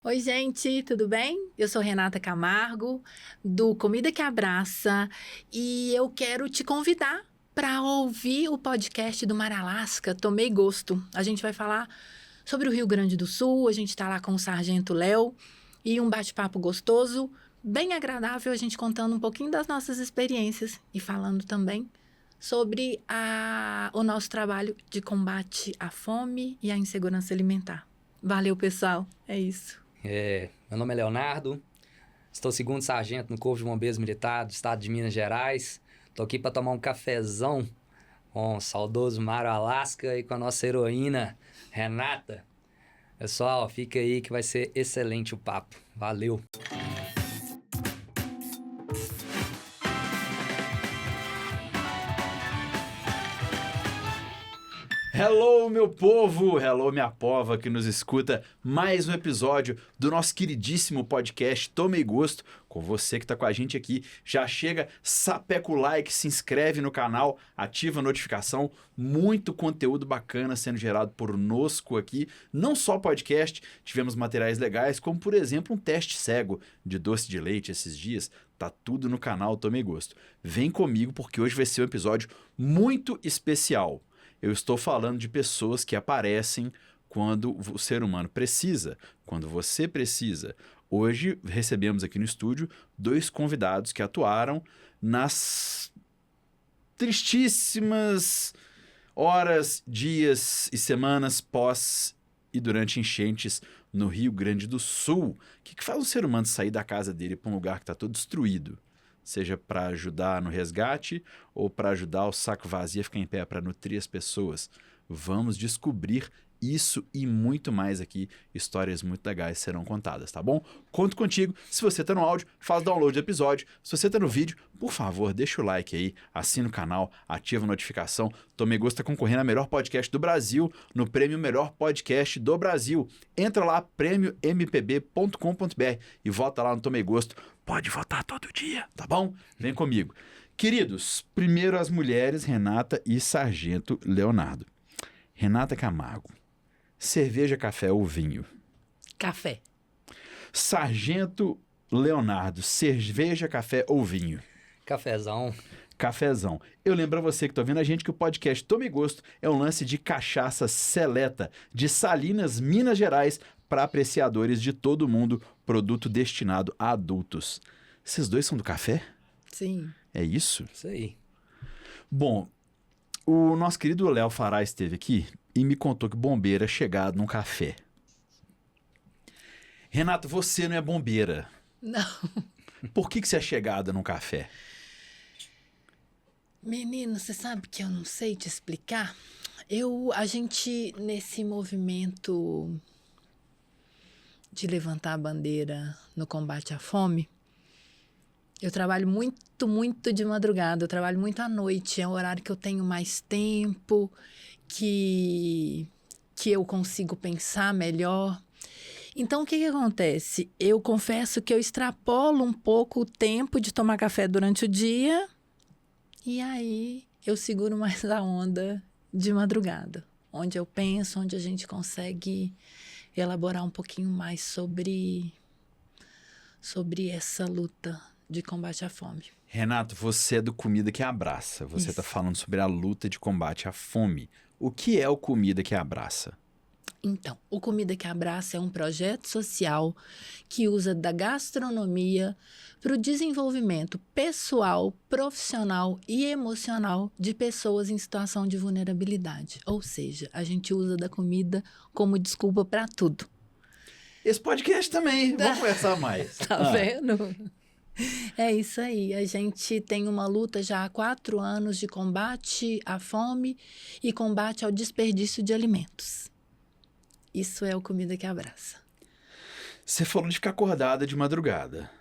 Oi, gente, tudo bem? Eu sou Renata Camargo, do Comida que Abraça, e eu quero te convidar para ouvir o podcast do Mar Alasca, Tomei Gosto. A gente vai falar sobre o Rio Grande do Sul, a gente está lá com o Sargento Léo, e um bate-papo gostoso, bem agradável, a gente contando um pouquinho das nossas experiências e falando também sobre o nosso trabalho de combate à fome e à insegurança alimentar. Valeu, pessoal. É isso. Meu nome é Leonardo, estou segundo sargento no Corpo de Bombeiros Militar do estado de Minas Gerais. Estou aqui para tomar um cafezão com o saudoso Mar Alasca e com a nossa heroína, Renata. Pessoal, fica aí que vai ser excelente o papo. Valeu! Hello, meu povo! Hello, minha pova que nos escuta. Mais um episódio do nosso queridíssimo podcast Tomei Gosto. Com você que tá com a gente aqui, já chega, sapeca o like, se inscreve no canal, ativa a notificação. Muito conteúdo bacana sendo gerado por nosco aqui. Não só podcast, tivemos materiais legais, como por exemplo um teste cego de doce de leite esses dias. Tá tudo no canal Tomei Gosto. Vem comigo porque hoje vai ser um episódio muito especial. Eu estou falando de pessoas que aparecem quando o ser humano precisa, quando você precisa. Hoje recebemos aqui no estúdio 2 convidados que atuaram nas tristíssimas horas, dias e semanas pós e durante enchentes no Rio Grande do Sul. O que faz um ser humano sair da casa dele para um lugar que está todo destruído? Seja para ajudar no resgate ou para ajudar o saco vazio a ficar em pé para nutrir as pessoas. Vamos descobrir isso e muito mais aqui. Histórias muito legais serão contadas, tá bom? Conto contigo. Se você tá no áudio, faz download do episódio. Se você tá no vídeo, por favor, deixa o like aí, assina o canal, ativa a notificação. Tomei Gosto tá concorrendo a melhor podcast do Brasil no prêmio Melhor Podcast do Brasil. Entra lá, prêmiompb.com.br e vota lá no Tomei Gosto. Pode votar todo dia, tá bom? Vem comigo. Queridos, primeiro as mulheres, Renata e Sargento Leonardo. Renata Camargo, cerveja, café ou vinho? Café. Sargento Leonardo, cerveja, café ou vinho? Cafezão. Cafezão. Eu lembro a você que está vendo a gente que o podcast Tome Gosto é um lance de cachaça seleta de Salinas, Minas Gerais, para apreciadores de todo mundo, produto destinado a adultos. Esses dois são do café? Sim. É isso? Isso aí. Bom, o nosso querido Léo Fará esteve aqui e me contou que bombeiro é chegado num café. Renato, você não é bombeira. Não. Por que você é chegada num café? Menino, você sabe que eu não sei te explicar? A gente, nesse movimento de levantar a bandeira no combate à fome, eu trabalho muito de madrugada, eu trabalho muito à noite, é o horário que eu tenho mais tempo, que eu consigo pensar melhor. Então, o que acontece? Eu confesso que eu extrapolo um pouco o tempo de tomar café durante o dia e aí eu seguro mais a onda de madrugada, onde eu penso, onde a gente consegue elaborar um pouquinho mais sobre essa luta de combate à fome. Renato, você é do Comida que Abraça. Você está falando sobre a luta de combate à fome. O que é o Comida que Abraça? Então, o Comida que Abraça é um projeto social que usa da gastronomia para o desenvolvimento pessoal, profissional e emocional de pessoas em situação de vulnerabilidade. Ou seja, a gente usa da comida como desculpa para tudo. Esse podcast também. Vamos conversar mais. Tá vendo? É isso aí, a gente tem uma luta já há 4 anos de combate à fome e combate ao desperdício de alimentos. Isso é o Comida que Abraça. Você falou de ficar acordada de madrugada.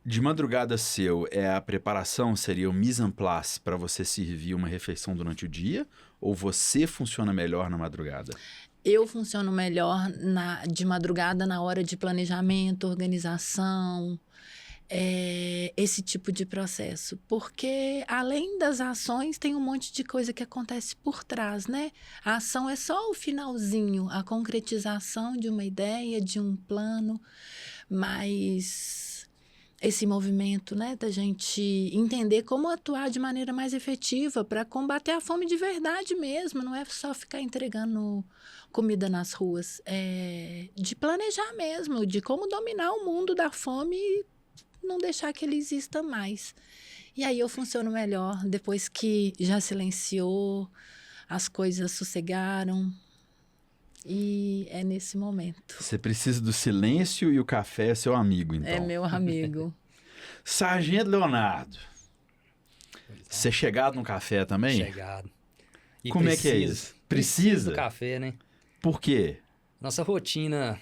De madrugada seu, a preparação seria o mise en place para você servir uma refeição durante o dia? Ou você funciona melhor na madrugada? Eu funciono melhor de madrugada na hora de planejamento, organização, esse tipo de processo, porque além das ações tem um monte de coisa que acontece por trás, né? A ação é só o finalzinho, a concretização de uma ideia, de um plano, mas esse movimento, né, da gente entender como atuar de maneira mais efetiva para combater a fome de verdade mesmo, não é só ficar entregando comida nas ruas, é de planejar mesmo, de como dominar o mundo da fome e não deixar que ele exista mais. E aí eu funciono melhor depois que já silenciou, as coisas sossegaram. E é nesse momento. Você precisa do silêncio e o café é seu amigo, então. É meu amigo. Sargento Leonardo, você é chegado no café também? Chegado. E como é que é isso? Precisa do café, né? Por quê? Nossa rotina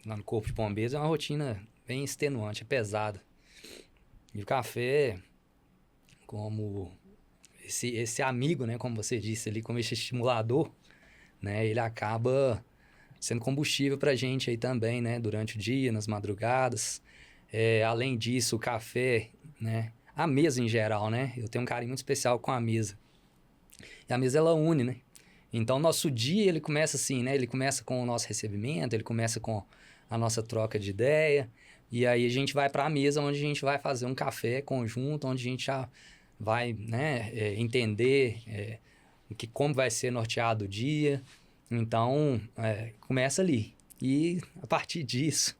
lá no Corpo de Bombeiros é uma rotina bem extenuante, é pesada. E o café, como esse amigo, né, como você disse ali, como esse estimulador, né, ele acaba sendo combustível pra gente aí também, né, durante o dia, nas madrugadas. Além disso, o café, né, a mesa em geral, né, eu tenho um carinho muito especial com a mesa. E a mesa, ela une, né? Então, nosso dia, ele começa assim, né, ele começa com o nosso recebimento, ele começa com a nossa troca de ideia, e aí a gente vai para a mesa onde a gente vai fazer um café conjunto, onde a gente já vai, né, entender como vai ser norteado o dia. Então, começa ali. E a partir disso,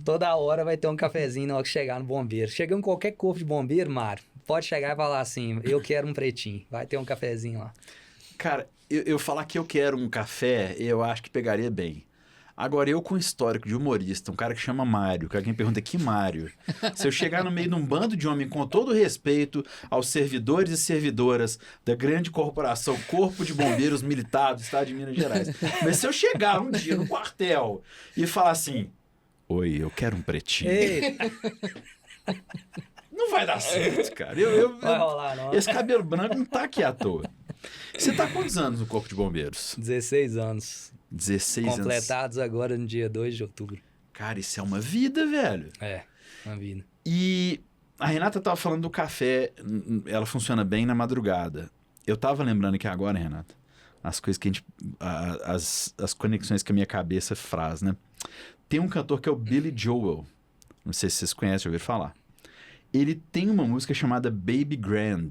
toda hora vai ter um cafezinho na hora que chegar no bombeiro. Chegando em qualquer corpo de bombeiro, Mário, pode chegar e falar assim, eu quero um pretinho. Vai ter um cafezinho lá. Cara, eu falar que eu quero um café, eu acho que pegaria bem. Agora, eu com histórico de humorista, um cara que chama Mário, que alguém pergunta que Mário. Se eu chegar no meio de um bando de homem com todo respeito aos servidores e servidoras da grande corporação Corpo de Bombeiros Militar do Estado de Minas Gerais. Mas se eu chegar um dia no quartel e falar assim, oi, eu quero um pretinho. Ei. Não vai dar certo, cara. Vai rolar, não. Esse cabelo branco não tá aqui à toa. Você tá há quantos anos no Corpo de Bombeiros? 16 anos. 16 anos. Completados agora no dia 2 de outubro. Cara, isso é uma vida, velho. Uma vida. E a Renata tava falando do café, ela funciona bem na madrugada. Eu tava lembrando aqui agora, Renata, as coisas que a gente... As conexões que a minha cabeça faz, né? Tem um cantor que é o Billy Joel. Não sei se vocês conhecem, já ouviram falar. Ele tem uma música chamada Baby Grand.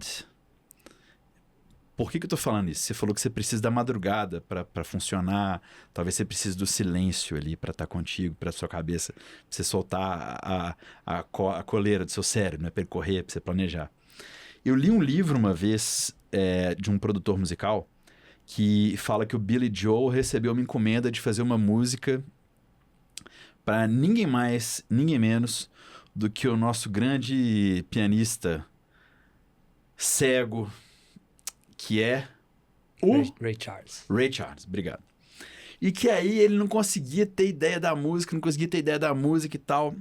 Por que eu tô falando isso? Você falou que você precisa da madrugada para funcionar. Talvez você precise do silêncio ali para estar contigo, para sua cabeça, pra você soltar a coleira do seu cérebro, né? Para ele correr, para você planejar. Eu li um livro uma vez de um produtor musical que fala que o Billy Joel recebeu uma encomenda de fazer uma música para ninguém mais, ninguém menos do que o nosso grande pianista cego, que é o Ray Charles. Ray Charles, obrigado. E que aí ele não conseguia ter ideia da música, e tal.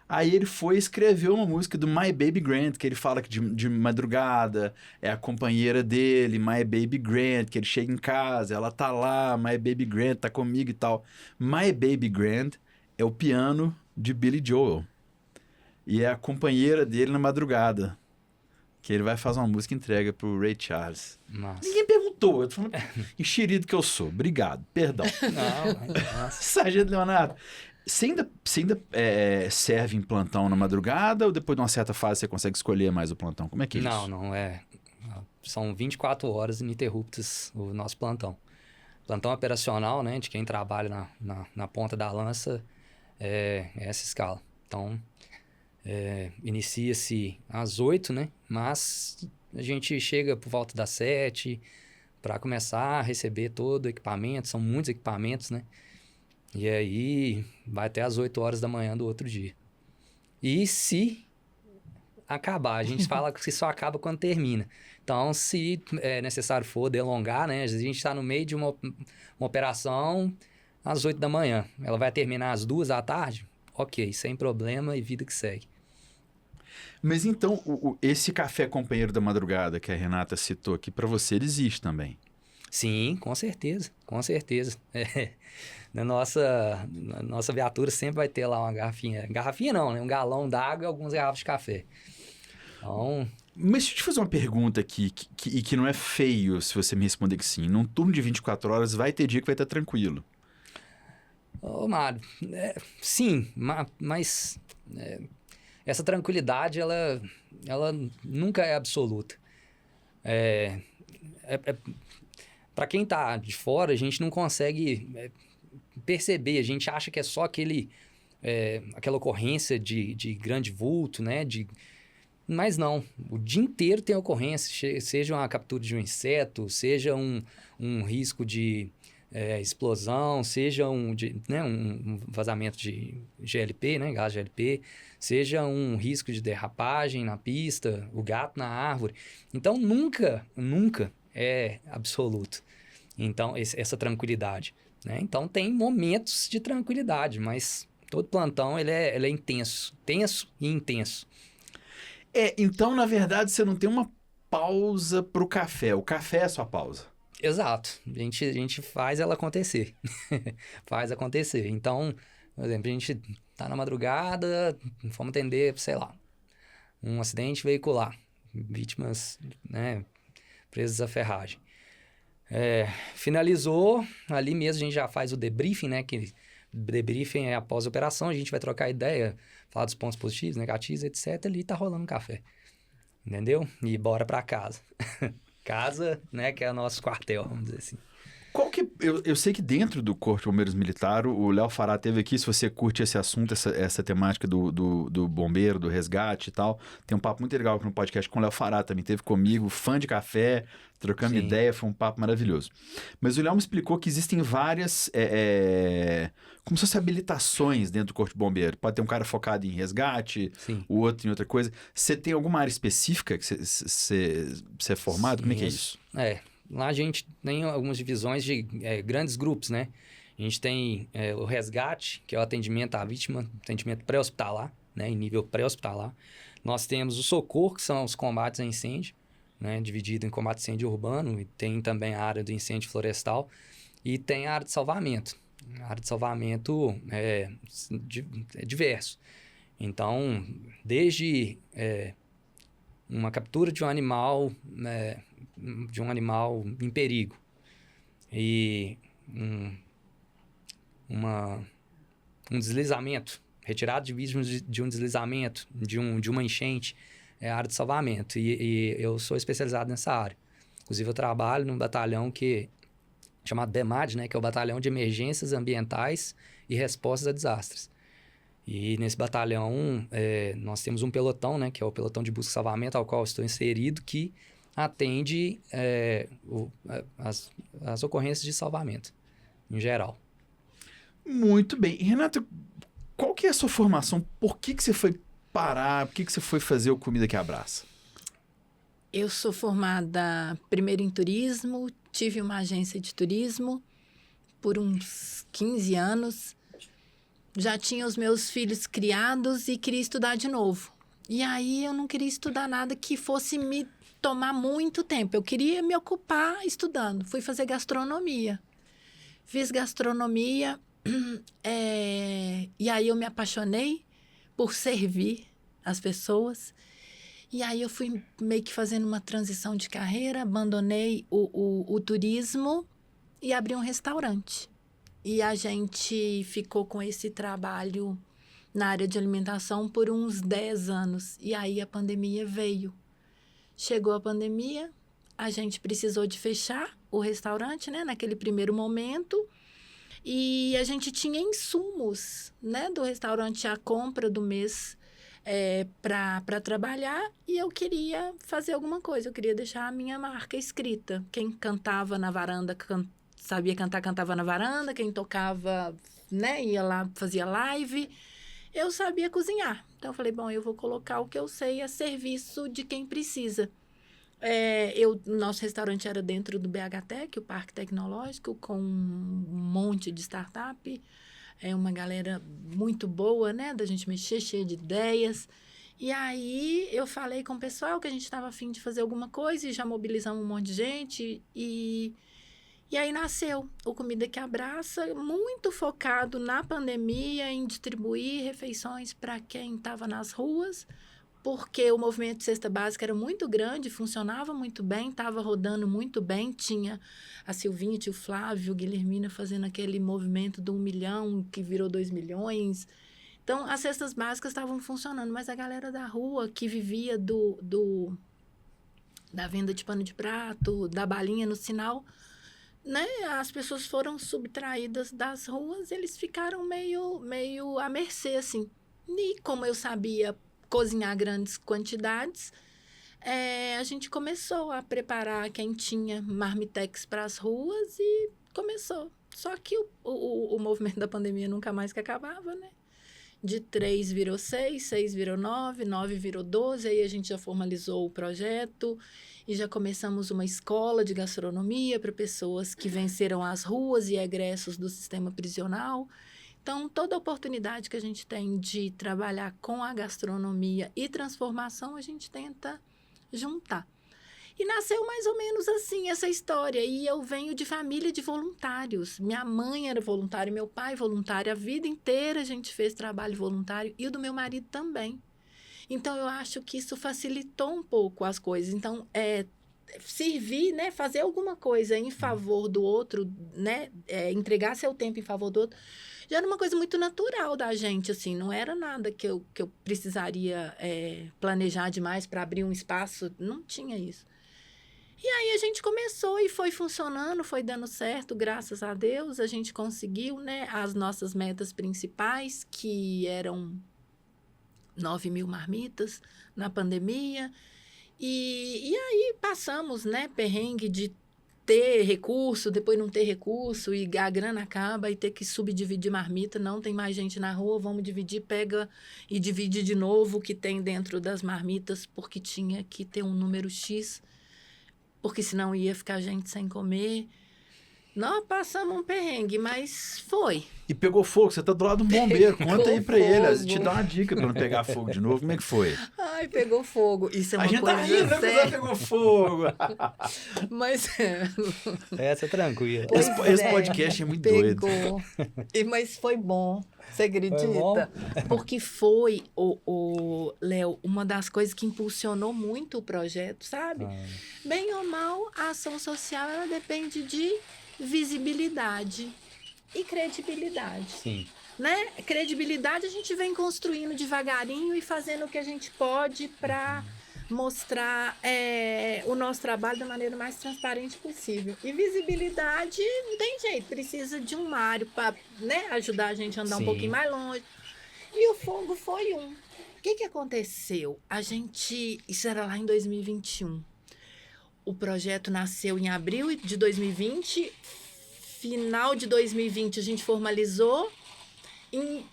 Aí ele foi e escreveu uma música do My Baby Grant, que ele fala que de madrugada é a companheira dele, My Baby Grant, que ele chega em casa, ela tá lá, My Baby Grant tá comigo e tal. My Baby Grant é o piano de Billy Joel. E é a companheira dele na madrugada. Que ele vai fazer uma música e entrega pro Ray Charles. Nossa. Ninguém perguntou. Eu tô falando enxerido que eu sou. Obrigado. Perdão. Não, nossa. Sargento Leonardo, você ainda serve em plantão na madrugada ou depois de uma certa fase você consegue escolher mais o plantão? Como é que é isso? Não. São 24 horas ininterruptas o nosso plantão. Plantão operacional, né? De quem trabalha na ponta da lança é essa escala. Então... inicia-se às 8, né? Mas a gente chega por volta das 7 para começar a receber todo o equipamento. São muitos equipamentos, né? E aí vai até às 8 horas da manhã do outro dia. E se acabar, a gente fala que só acaba quando termina. Então, se é necessário for delongar, né? A gente está no meio de uma operação às 8 da manhã. Ela vai terminar às 2 da tarde? Ok, sem problema e vida que segue. Mas então, esse café companheiro da madrugada que a Renata citou aqui, para você ele existe também? Sim, com certeza, com certeza. Na nossa viatura sempre vai ter lá uma garrafinha. Garrafinha não, né? Um galão d'água e algumas garrafas de café. Então, Mas deixa eu te fazer uma pergunta aqui, que não é feio se você me responder que sim. Num turno de 24 horas vai ter dia que vai estar tranquilo. ô Mário, sim, mas essa tranquilidade, ela nunca é absoluta. É, para quem tá de fora, a gente não consegue perceber, a gente acha que é só aquela ocorrência de grande vulto, né? Mas não, o dia inteiro tem ocorrência, seja uma captura de um inseto, seja um risco de explosão, seja um vazamento de GLP, né, gás GLP, seja um risco de derrapagem na pista, o gato na árvore. Então, nunca é absoluto. Então, essa tranquilidade, né? Então, tem momentos de tranquilidade, mas todo plantão ele é intenso, tenso e intenso. Então, na verdade, você não tem uma pausa pro café. O café é a sua pausa. Exato. A gente faz ela acontecer. Faz acontecer. Então, por exemplo, a gente tá na madrugada, vamos atender, sei lá, um acidente veicular. Vítimas, né, presas à ferragem. Finalizou, ali mesmo a gente já faz o debriefing, né, que debriefing é após a operação, a gente vai trocar ideia, falar dos pontos positivos, negativos, etc. Ali tá rolando um café. Entendeu? E bora pra casa. Casa, né, que é o nosso quartel, vamos dizer assim. Eu sei que dentro do Corpo de Bombeiros Militar, o Léo Fará teve aqui, se você curte esse assunto, essa temática do bombeiro, do resgate e tal, tem um papo muito legal aqui no podcast com o Léo Fará também, teve comigo, fã de café, trocando Sim. ideia, foi um papo maravilhoso. Mas o Léo me explicou que existem várias, como se fossem habilitações dentro do Corpo de Bombeiro. Pode ter um cara focado em resgate, Sim. o outro em outra coisa. Você tem alguma área específica que você é formado? Como é que é isso? Lá a gente tem algumas divisões de grandes grupos, né? A gente tem o resgate, que é o atendimento à vítima, atendimento pré-hospitalar, né? Em nível pré-hospitalar. Nós temos o socorro, que são os combates a incêndio, né? Dividido em combate a incêndio urbano, e tem também a área do incêndio florestal, e tem a área de salvamento. A área de salvamento é diverso. Então, desde uma captura de um animal, em perigo e um deslizamento, retirada de vítimas de um deslizamento, de uma enchente, é a área de salvamento. E eu sou especializado nessa área. Inclusive, eu trabalho num batalhão chamado DEMAD, né, que é o Batalhão de Emergências Ambientais e Respostas a Desastres. E nesse batalhão, nós temos um pelotão, né, que é o pelotão de busca e salvamento, ao qual eu estou inserido, que atende as ocorrências de salvamento, em geral. Muito bem. Renato, qual que é a sua formação? Por que você foi parar? Por que você foi fazer o Comida que Abraça? Eu sou formada primeiro em turismo, tive uma agência de turismo por uns 15 anos. Já tinha os meus filhos criados e queria estudar de novo. E aí eu não queria estudar nada que fosse me tomar muito tempo. Eu queria me ocupar estudando. Fui fazer gastronomia. Fiz gastronomia e aí eu me apaixonei por servir as pessoas. E aí eu fui meio que fazendo uma transição de carreira, abandonei o turismo e abri um restaurante. E a gente ficou com esse trabalho na área de alimentação por uns 10 anos. E aí a pandemia veio. Chegou a pandemia, a gente precisou de fechar o restaurante, né, naquele primeiro momento. E a gente tinha insumos, né, do restaurante, a compra do mês para trabalhar. E eu queria fazer alguma coisa, eu queria deixar a minha marca escrita. Quem cantava na varanda, sabia cantar, cantava na varanda. Quem tocava, né, ia lá, fazia live. Eu sabia cozinhar. Então, eu falei, bom, eu vou colocar o que eu sei a serviço de quem precisa. Nosso restaurante era dentro do BHTEC, o Parque Tecnológico, com um monte de startup. Uma galera muito boa, né, da gente mexer, cheia de ideias. E aí, eu falei com o pessoal que a gente estava a fim de fazer alguma coisa e já mobilizamos um monte de gente. E E aí nasceu o Comida que Abraça, muito focado na pandemia, em distribuir refeições para quem estava nas ruas, porque o movimento de cesta básica era muito grande, funcionava muito bem, estava rodando muito bem, tinha a Silvinha, tinha o Flávio, o Guilhermina fazendo aquele movimento do 1 milhão, que virou 2 milhões. Então, as cestas básicas estavam funcionando, mas a galera da rua que vivia da venda de pano de prato, da balinha no sinal, né? As pessoas foram subtraídas das ruas, eles ficaram meio à mercê, assim. E como eu sabia cozinhar grandes quantidades, a gente começou a preparar quem tinha marmitex para as ruas e começou. Só que o movimento da pandemia nunca mais que acabava, né? De 3 virou 6, 6 virou 9, 9 virou 12, aí a gente já formalizou o projeto e já começamos uma escola de gastronomia para pessoas que venceram as ruas e egressos do sistema prisional. Então, toda oportunidade que a gente tem de trabalhar com a gastronomia e transformação, a gente tenta juntar. E nasceu mais ou menos assim essa história. E eu venho de família de voluntários. Minha mãe era voluntária, meu pai voluntário. A vida inteira a gente fez trabalho voluntário e o do meu marido também. Então, eu acho que isso facilitou um pouco as coisas. Então, servir, né, fazer alguma coisa em favor do outro, né, entregar seu tempo em favor do outro, já era uma coisa muito natural da gente, assim, não era nada que eu precisaria planejar demais para abrir um espaço, não tinha isso. E aí a gente começou e foi funcionando, foi dando certo, graças a Deus, a gente conseguiu, né, as nossas metas principais, que eram 9 mil marmitas na pandemia, e aí passamos, né, perrengue de ter recurso, depois não ter recurso, e a grana acaba e ter que subdividir marmita, não tem mais gente na rua, vamos dividir, pega e divide de novo o que tem dentro das marmitas, porque tinha que ter um número X, porque senão ia ficar gente sem comer. Nós passamos um perrengue, mas foi. E pegou fogo, você tá do lado do bombeiro, conta aí pra ele, a gente dá uma dica pra não pegar fogo de novo, como é que foi? Ai, pegou fogo, isso é uma coisa A gente tá rindo, né, mas pegou fogo. Mas Essa é tranquila. Esse podcast é muito doido. pegou. Mas foi bom, você acredita? Foi bom? Porque foi, Léo, uma das coisas que impulsionou muito o projeto, sabe? Bem ou mal, a ação social, ela depende de visibilidade e credibilidade. Sim. Né? Credibilidade a gente vem construindo devagarinho e fazendo o que a gente pode para mostrar o nosso trabalho da maneira mais transparente possível. E visibilidade não tem jeito, precisa de um Mário para, né, ajudar a gente a andar um pouquinho mais longe. E o fogo foi um. O que aconteceu? Isso era lá em 2021. O projeto nasceu em abril de 2020, final de 2020 a gente formalizou e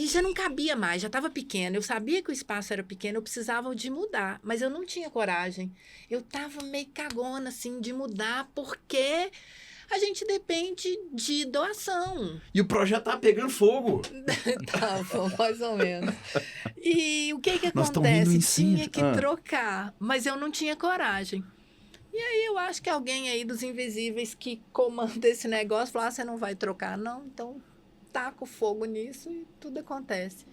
já não cabia mais, já estava pequeno. Eu sabia que o espaço era pequeno, eu precisava de mudar, mas eu não tinha coragem. Eu estava meio cagona, assim, de mudar, porque a gente depende de doação. E o projeto tá pegando fogo. Tava, mais ou menos. E o que Nós tamo rindo acontece? em cima. Tinha que trocar, mas eu não tinha coragem. E aí eu acho que alguém aí dos invisíveis que comanda esse negócio falou, você não vai trocar, não? Então taca o fogo nisso e tudo acontece.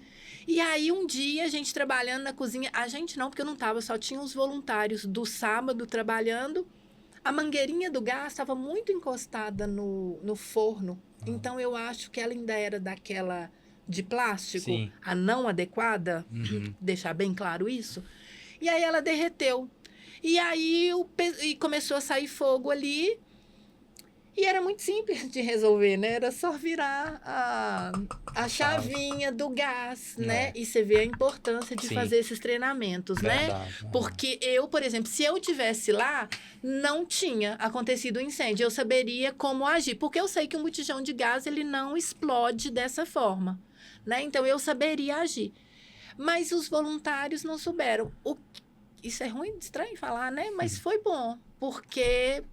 E aí um dia a gente trabalhando na cozinha, a gente não, porque eu não estava, só tinha os voluntários do sábado trabalhando, a mangueirinha do gás estava muito encostada no forno, então eu acho que ela ainda era daquela de plástico, Sim. a não adequada, deixar bem claro isso, e aí ela derreteu. E aí começou a sair fogo ali. E era muito simples de resolver, né? Era só virar a chavinha do gás, né? E você vê a importância de fazer esses treinamentos, Verdade. né? Porque eu, por exemplo, se eu tivesse lá, não tinha acontecido o incêndio. Eu saberia como agir. Porque eu sei que um botijão de gás, ele não explode dessa forma, né? Então, eu saberia agir. Mas os voluntários não souberam. Isso é ruim, estranho falar, né? Mas foi bom, porque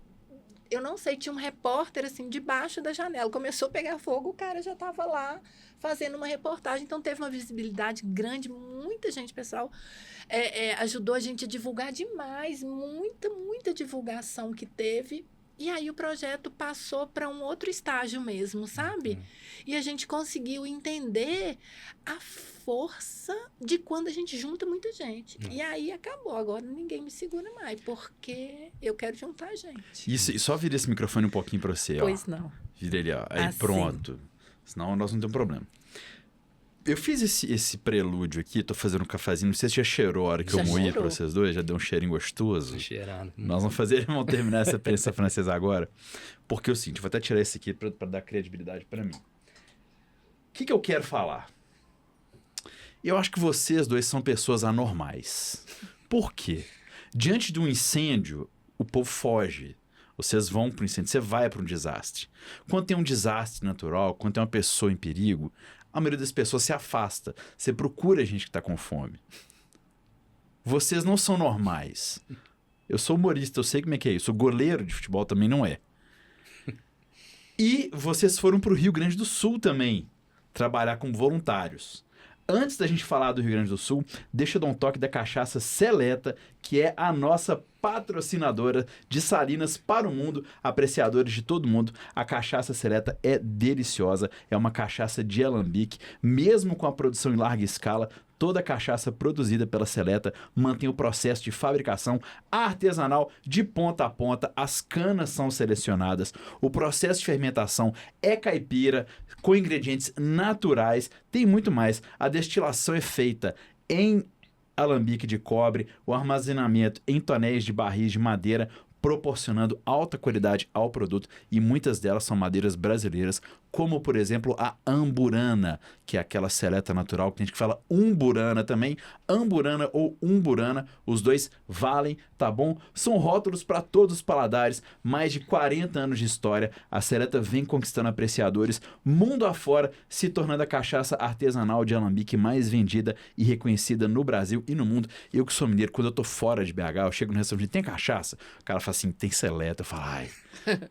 eu não sei, tinha um repórter assim debaixo da janela, começou a pegar fogo, o cara já estava lá fazendo uma reportagem, então teve uma visibilidade grande, muita gente, pessoal, ajudou a gente a divulgar demais, muita divulgação que teve, E aí o projeto passou para um outro estágio mesmo, sabe? E a gente conseguiu entender a força de quando a gente junta muita gente. E aí acabou. Agora ninguém me segura mais, porque eu quero juntar gente. Isso, e só vira esse microfone um pouquinho para você, ó. Pois não. Vira ele, ó. Aí Assim. pronto. Senão nós não temos problema. Eu fiz esse prelúdio aqui, tô fazendo um cafezinho. Não sei se já cheirou a hora que Já eu moí cheirou. pra vocês dois, já deu um cheirinho gostoso. Tô cheirando. Nós vamos terminar essa prensa francesa agora. Porque é o seguinte, eu vou até tirar esse aqui pra dar credibilidade pra mim. O que eu quero falar? Eu acho que vocês dois são pessoas anormais. Por quê? Diante de um incêndio, o povo foge. Vocês vão para o incêndio, você vai para um desastre. Quando tem um desastre natural, quando tem uma pessoa em perigo, a maioria das pessoas se afasta. Você procura a gente que está com fome. Vocês não são normais. Eu sou humorista, eu sei como é que é isso. O goleiro de futebol também não é. E vocês foram para o Rio Grande do Sul também, trabalhar como voluntários. Antes da gente falar do Rio Grande do Sul, deixa eu dar um toque da Cachaça Seleta, que é a nossa patrocinadora de Salinas para o mundo, apreciadores de todo mundo. A Cachaça Seleta é deliciosa, é uma cachaça de alambique, mesmo com a produção em larga escala. Toda a cachaça produzida pela Seleta mantém o processo de fabricação artesanal de ponta a ponta. As canas são selecionadas. O processo de fermentação é caipira, com ingredientes naturais. Tem muito mais. A destilação é feita em alambique de cobre, o armazenamento em tonéis de barris de madeira, proporcionando alta qualidade ao produto, e muitas delas são madeiras brasileiras, como, por exemplo, a amburana, que é aquela seleta natural, que tem gente que fala umburana também. Amburana ou umburana, os dois valem, tá bom? São rótulos para todos os paladares, mais de 40 anos de história. A seleta vem conquistando apreciadores mundo afora, se tornando a cachaça artesanal de alambique mais vendida e reconhecida no Brasil e no mundo. Eu que sou mineiro, quando eu tô fora de BH, eu chego no restaurante, tem cachaça? O cara fala assim, tem seleta. Eu falo, ai,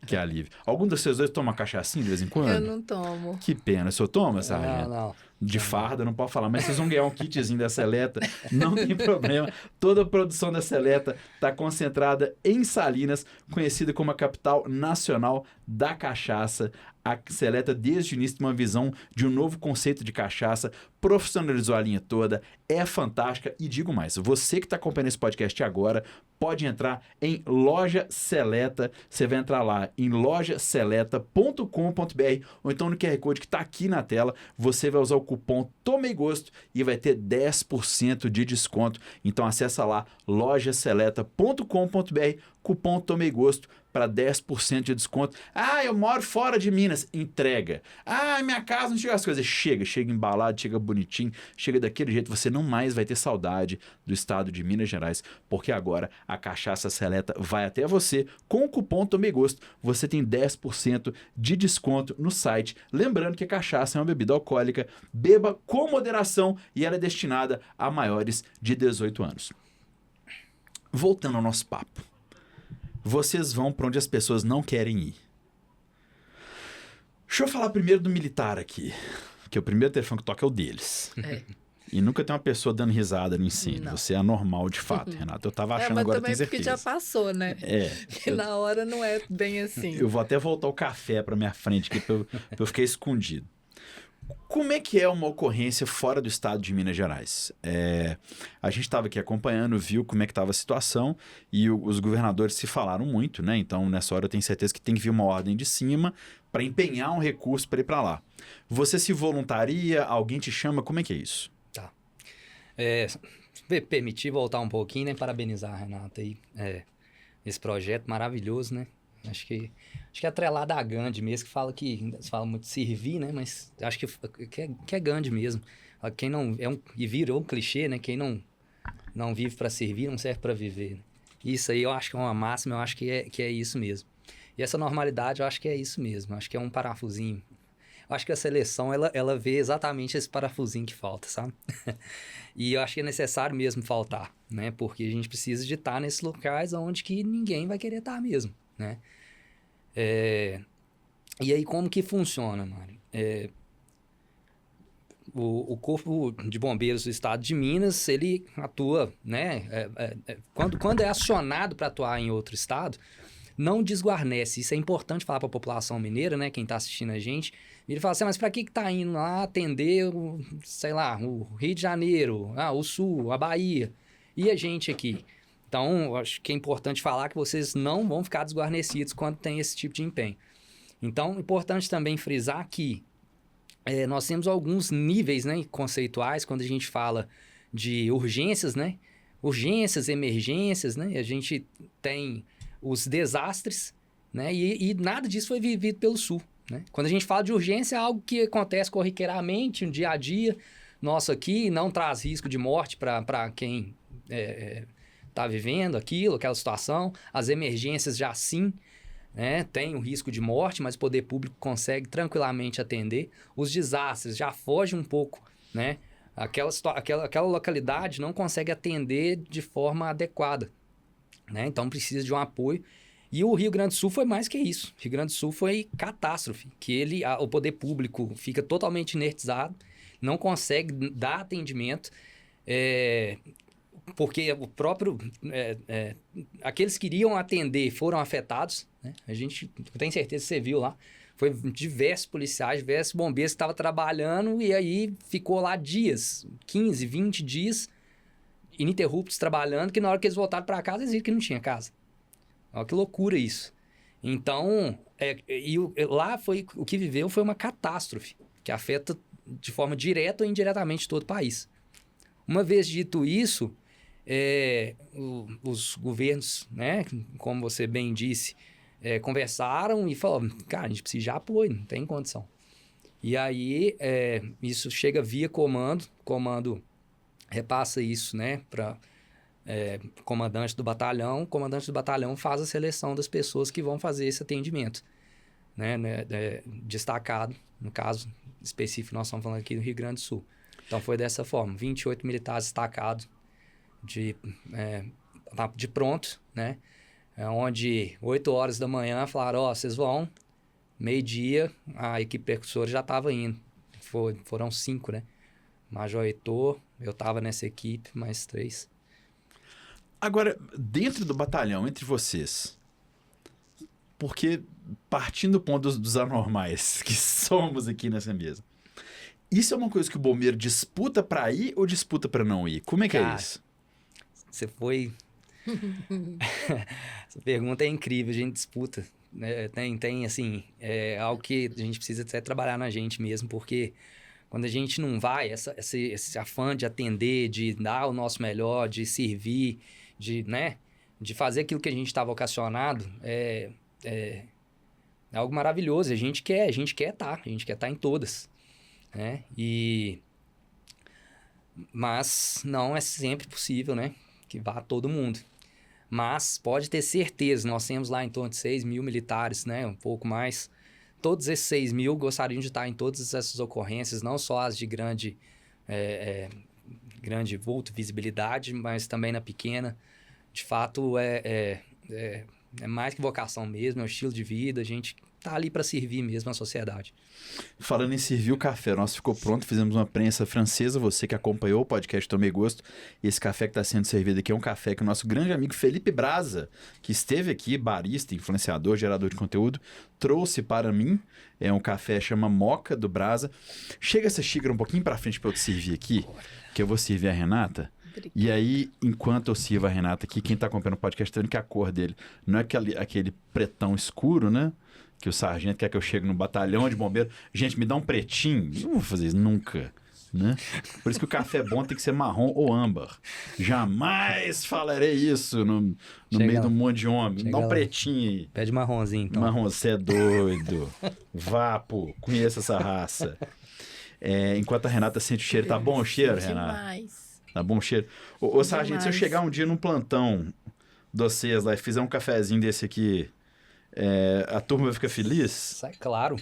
que alívio. Algum de vocês dois toma cachaçinha de vez em quando? Eu não tomo. Que pena. O senhor toma, sargento? Não. De farda, não pode falar, mas vocês vão ganhar um kitzinho da Seleta, não tem problema. Toda a produção da Seleta está concentrada em Salinas, conhecida como a capital nacional da cachaça. A Seleta, desde o início, tem uma visão de um novo conceito de cachaça, profissionalizou a linha toda, é fantástica. E digo mais, você que está acompanhando esse podcast agora, pode entrar em Loja Seleta. Você vai entrar lá em lojaseleta.com.br ou então no QR Code que está aqui na tela. Você vai usar o cupom Tomei Gosto e vai ter 10% de desconto. Então acessa lá lojaseleta.com.br, cupom Tomei Gosto para 10% de desconto. Ah, eu moro fora de Minas. Entrega. Ah, minha casa não chega as coisas. Chega embalado, chega bonitinho, chega daquele jeito. Você não mais vai ter saudade do estado de Minas Gerais, porque agora a Cachaça Seleta vai até você com o cupom Tomei Gosto. Você tem 10% de desconto no site. Lembrando que a cachaça é uma bebida alcoólica. Beba com moderação e ela é destinada a maiores de 18 anos. Voltando ao nosso papo. Vocês vão para onde as pessoas não querem ir. Deixa eu falar primeiro do militar aqui, que o primeiro telefone que toca é o deles. É. E nunca tem uma pessoa dando risada no ensino. Não. Você é anormal de fato, Renato. Eu tava achando, mas agora também tenho porque certeza. já passou, né? É. Que na hora não é bem assim. Eu vou até voltar o café para minha frente aqui pra eu ficar escondido. Como é que é uma ocorrência fora do estado de Minas Gerais? A gente estava aqui acompanhando, viu como é que estava a situação e os governadores se falaram muito, né? Então, nessa hora eu tenho certeza que tem que vir uma ordem de cima para empenhar um recurso para ir para lá. Você se voluntaria? Alguém te chama? Como é que é isso? Tá. Se permitir voltar um pouquinho, né? Parabenizar a Renata aí. Esse projeto maravilhoso, né? Acho que é atrelado a Gandhi mesmo, que fala muito de servir, né? Mas acho que é Gandhi mesmo. Quem não e virou um clichê, né? Quem não vive para servir, não serve para viver. Né? Isso aí eu acho que é uma máxima, eu acho que é isso mesmo. E essa normalidade eu acho que é isso mesmo. Eu acho que é um parafusinho. Eu acho que a seleção, ela vê exatamente esse parafusinho que falta, sabe? E eu acho que é necessário mesmo faltar, né? Porque a gente precisa de estar nesses locais onde que ninguém vai querer estar mesmo, né? E aí, como que funciona, Mário? O Corpo de Bombeiros do Estado de Minas, ele atua, né? Quando é acionado para atuar em outro estado, não desguarnece. Isso é importante falar para a população mineira, né? Quem está assistindo a gente. Ele fala assim, mas para que tá indo lá atender, sei lá, o Rio de Janeiro, o Sul, a Bahia? E a gente aqui? Então, acho que é importante falar que vocês não vão ficar desguarnecidos quando tem esse tipo de empenho. Então, importante também frisar que nós temos alguns níveis, né, conceituais quando a gente fala de urgências, né? Urgências, emergências, né? A gente tem os desastres, né? E nada disso foi vivido pelo Sul, né? Quando a gente fala de urgência, é algo que acontece corriqueiramente no dia a dia nosso aqui, não traz risco de morte para quem está vivendo aquela situação. As emergências já sim, né? Tem o risco de morte, mas o poder público consegue tranquilamente atender. Os desastres já fogem um pouco, né? Aquela localidade não consegue atender de forma adequada, né? Então precisa de um apoio. E o Rio Grande do Sul foi mais que isso. O Rio Grande do Sul foi catástrofe, que o poder público fica totalmente inertizado, não consegue dar atendimento, porque o próprio aqueles que iriam atender foram afetados, né? A gente tem certeza que você viu lá. Foi diversos policiais, diversos bombeiros que estavam trabalhando e aí ficou lá dias, 15, 20 dias ininterruptos trabalhando, que na hora que eles voltaram para casa, eles viram que não tinha casa. Olha que loucura isso. Então, lá o que viveu foi uma catástrofe, que afeta de forma direta ou indiretamente todo o país. Uma vez dito isso, os governos, né, como você bem disse, conversaram e falaram, cara, a gente precisa de apoio, não tem condição. E aí, isso chega via comando, comando repassa isso, né, para comandante do batalhão, o comandante do batalhão faz a seleção das pessoas que vão fazer esse atendimento, né, destacado, no caso específico, nós estamos falando aqui do Rio Grande do Sul. Então, foi dessa forma, 28 militares destacados de pronto, né, onde 8 horas da manhã falaram, vocês vão, meio-dia, a equipe percussora já estava indo. Foram 5, né? Major Heitor, eu estava nessa equipe, mais 3. Agora, dentro do batalhão, entre vocês, porque partindo do ponto dos anormais que somos aqui nessa mesa, isso é uma coisa que o bombeiro disputa para ir ou disputa para não ir? Como é que é isso? Você foi... Essa pergunta é incrível, a gente disputa, né? Tem assim, algo que a gente precisa até trabalhar na gente mesmo, porque quando a gente não vai, esse afã de atender, de dar o nosso melhor, de servir, de fazer aquilo que a gente está vocacionado, é algo maravilhoso. A gente quer estar em todas, né? Mas não é sempre possível, né, que vá todo mundo. Mas pode ter certeza, nós temos lá em torno de 6 mil militares, né, um pouco mais. Todos esses 6 mil gostariam de estar em todas essas ocorrências, não só as de grande vulto, visibilidade, mas também na pequena. De fato, é mais que vocação mesmo, é um estilo de vida, a gente tá ali para servir mesmo a sociedade. Falando em servir o café, nosso ficou pronto, fizemos uma prensa francesa, você que acompanhou o podcast Tomei Gosto, esse café que está sendo servido aqui é um café que o nosso grande amigo Felipe Braza, que esteve aqui, barista, influenciador, gerador de conteúdo, trouxe para mim, é um café, chama Moca, do Braza. Chega essa xícara um pouquinho para frente para eu te servir aqui, que eu vou servir a Renata. E aí, enquanto eu sirvo a Renata aqui, quem está acompanhando o podcast está vendo que a cor dele não é aquele pretão escuro, né? Que o sargento quer que eu chegue no batalhão de bombeiro. Gente, me dá um pretinho. Eu não vou fazer isso nunca, né? Por isso que o café bom tem que ser marrom ou âmbar. Jamais falarei isso no meio de um monte de homem. Me dá um pretinho aí. Pede marronzinho, então. Marrom, você é doido. Vapo, conheça essa raça. Enquanto a Renata sente o cheiro. Tá bom o cheiro, Renata? Demais. Tá bom o cheiro. Ô sargento, se eu chegar um dia num plantão de vocês lá e fizer um cafezinho desse aqui... a turma vai ficar feliz? Claro.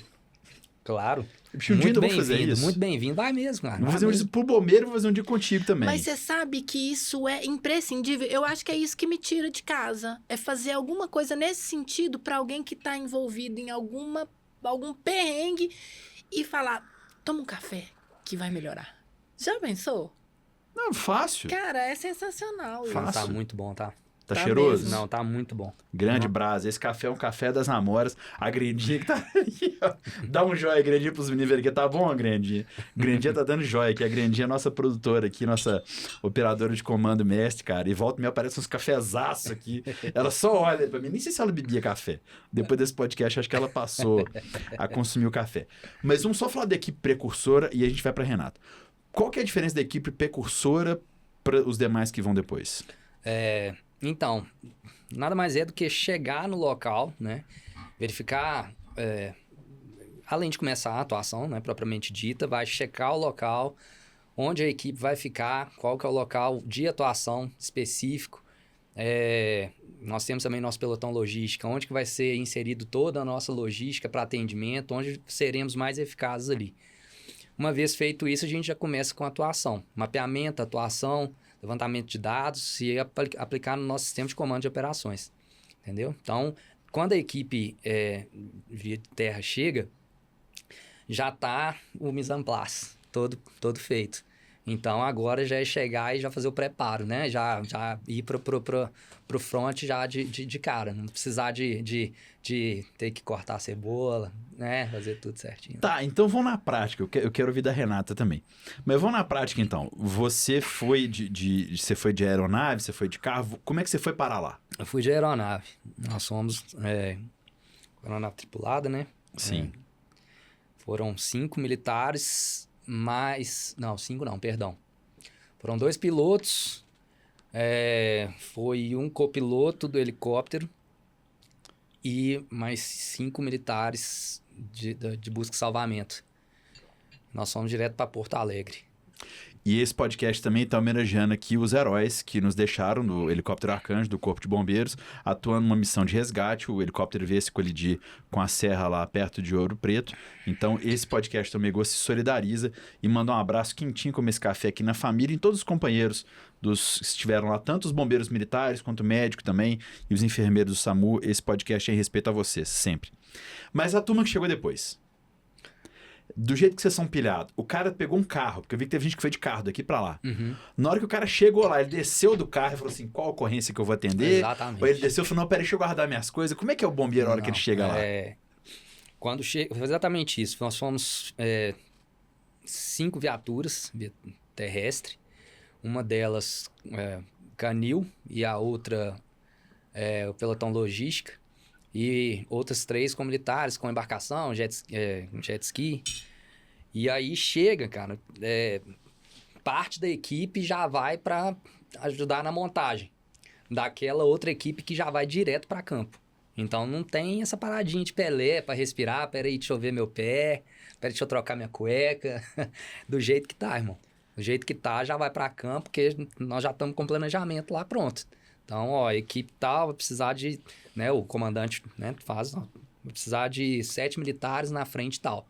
Muito bem-vindo. Muito bem-vindo. Vai mesmo, cara. Vou fazer um dia pro bombeiro, vou fazer um dia contigo também. Mas você sabe que isso é imprescindível. Eu acho que é isso que me tira de casa. É fazer alguma coisa nesse sentido para alguém que está envolvido em algum perrengue e falar, toma um café que vai melhorar. Já pensou? Não, fácil. Cara, é sensacional. Fácil. Tá muito bom, tá? Tá Tá cheiroso? mesmo. Não, tá muito bom. Grande brasa. Esse café é um café das namoras. A Grandinha que tá ali, ó. Dá um joia, Grandinha, pros meninos verem que tá bom, Grandinha. Grandinha tá dando joia aqui. A Grandinha é nossa produtora aqui, nossa operadora de comando mestre, cara. E volta e me aparece uns cafezaços aqui. Ela só olha pra mim. Nem sei se ela bebia café. Depois desse podcast, acho que ela passou a consumir o café. Mas vamos só falar da equipe precursora e a gente vai pra Renata. Qual que é a diferença da equipe precursora para os demais que vão depois? Então, nada mais é do que chegar no local, né? Verificar, além de começar a atuação, né, propriamente dita, vai checar o local, onde a equipe vai ficar, qual que é o local de atuação específico. Nós temos também nosso pelotão logística, onde que vai ser inserido toda a nossa logística para atendimento, onde seremos mais eficazes ali. Uma vez feito isso, a gente já começa com a atuação. Mapeamento, atuação, levantamento de dados e aplicar no nosso sistema de comando de operações. Entendeu? Então, quando a equipe via terra chega, já está o mise en place todo feito. Então, agora já é chegar e já fazer o preparo, né? Já ir pro front já de cara. Não precisar de ter que cortar a cebola, né? Fazer tudo certinho. Tá, então vamos na prática. Eu quero ouvir da Renata também. Mas vamos na prática, então. Você foi você foi de aeronave, você foi de carro. Como é que você foi parar lá? Eu fui de aeronave. Nós somos aeronave tripulada, né? Sim. Foram 5 militares... Não, 5 não, perdão. Foram 2 pilotos, foi um copiloto do helicóptero e mais 5 militares de busca e salvamento. Nós fomos direto para Porto Alegre. E esse podcast também está homenageando aqui os heróis que nos deixaram no helicóptero Arcanjo do Corpo de Bombeiros, atuando numa missão de resgate. O helicóptero veio se colidir com a serra lá perto de Ouro Preto. Então, esse podcast também se solidariza e manda um abraço quentinho como esse café aqui na família e em todos os companheiros que estiveram lá, tanto os bombeiros militares quanto o médico também e os enfermeiros do SAMU. Esse podcast é em respeito a vocês, sempre. Mas a turma que chegou depois... Do jeito que vocês são pilhados, o cara pegou um carro, porque eu vi que teve gente que foi de carro daqui pra lá. Uhum. Na hora que o cara chegou lá, ele desceu do carro e falou assim, qual a ocorrência que eu vou atender? Exatamente. Ou ele desceu e falou, não, peraí, deixa eu guardar minhas coisas. Como é que é o bombeiro na hora que ele chega lá? Quando chega, foi exatamente isso. Nós fomos 5 viaturas terrestres. Uma delas canil e a outra o pelotão logística. E outras 3 com militares, com embarcação, jet ski. E aí chega, cara, parte da equipe já vai para ajudar na montagem daquela outra equipe que já vai direto para campo. Então não tem essa paradinha de Pelé para respirar, peraí, deixa eu ver meu pé, peraí, deixa eu trocar minha cueca. Do jeito que tá, irmão. Do jeito que tá, já vai para campo, porque nós já estamos com o planejamento lá pronto. Então, a equipe tal vai precisar de... Né, o comandante vai precisar de 7 militares na frente e tal.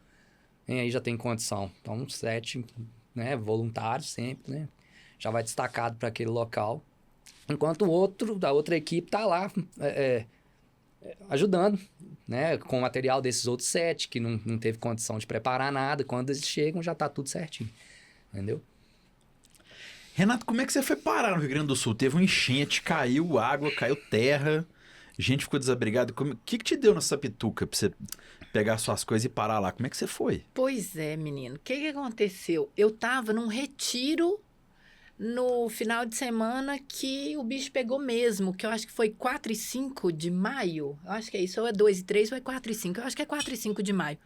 E aí já tem condição. Então, 7 voluntários sempre, né? Já vai destacado para aquele local. Enquanto o outro, da outra equipe, tá lá ajudando, né? Com o material desses outros 7, que não teve condição de preparar nada. Quando eles chegam, já tá tudo certinho. Entendeu? Renato, como é que você foi parar no Rio Grande do Sul? Teve um enchente, caiu água, caiu terra, gente ficou desabrigada. O que te deu nessa pituca pra você pegar suas coisas e parar lá? Como é que você foi? Pois é, menino. O que aconteceu? Eu tava num retiro no final de semana que o bicho pegou mesmo, que eu acho que foi 4 e 5 de maio. Eu acho que é isso, ou é 2 e 3 ou é 4 e 5. Eu acho que é 4 e 5 de maio.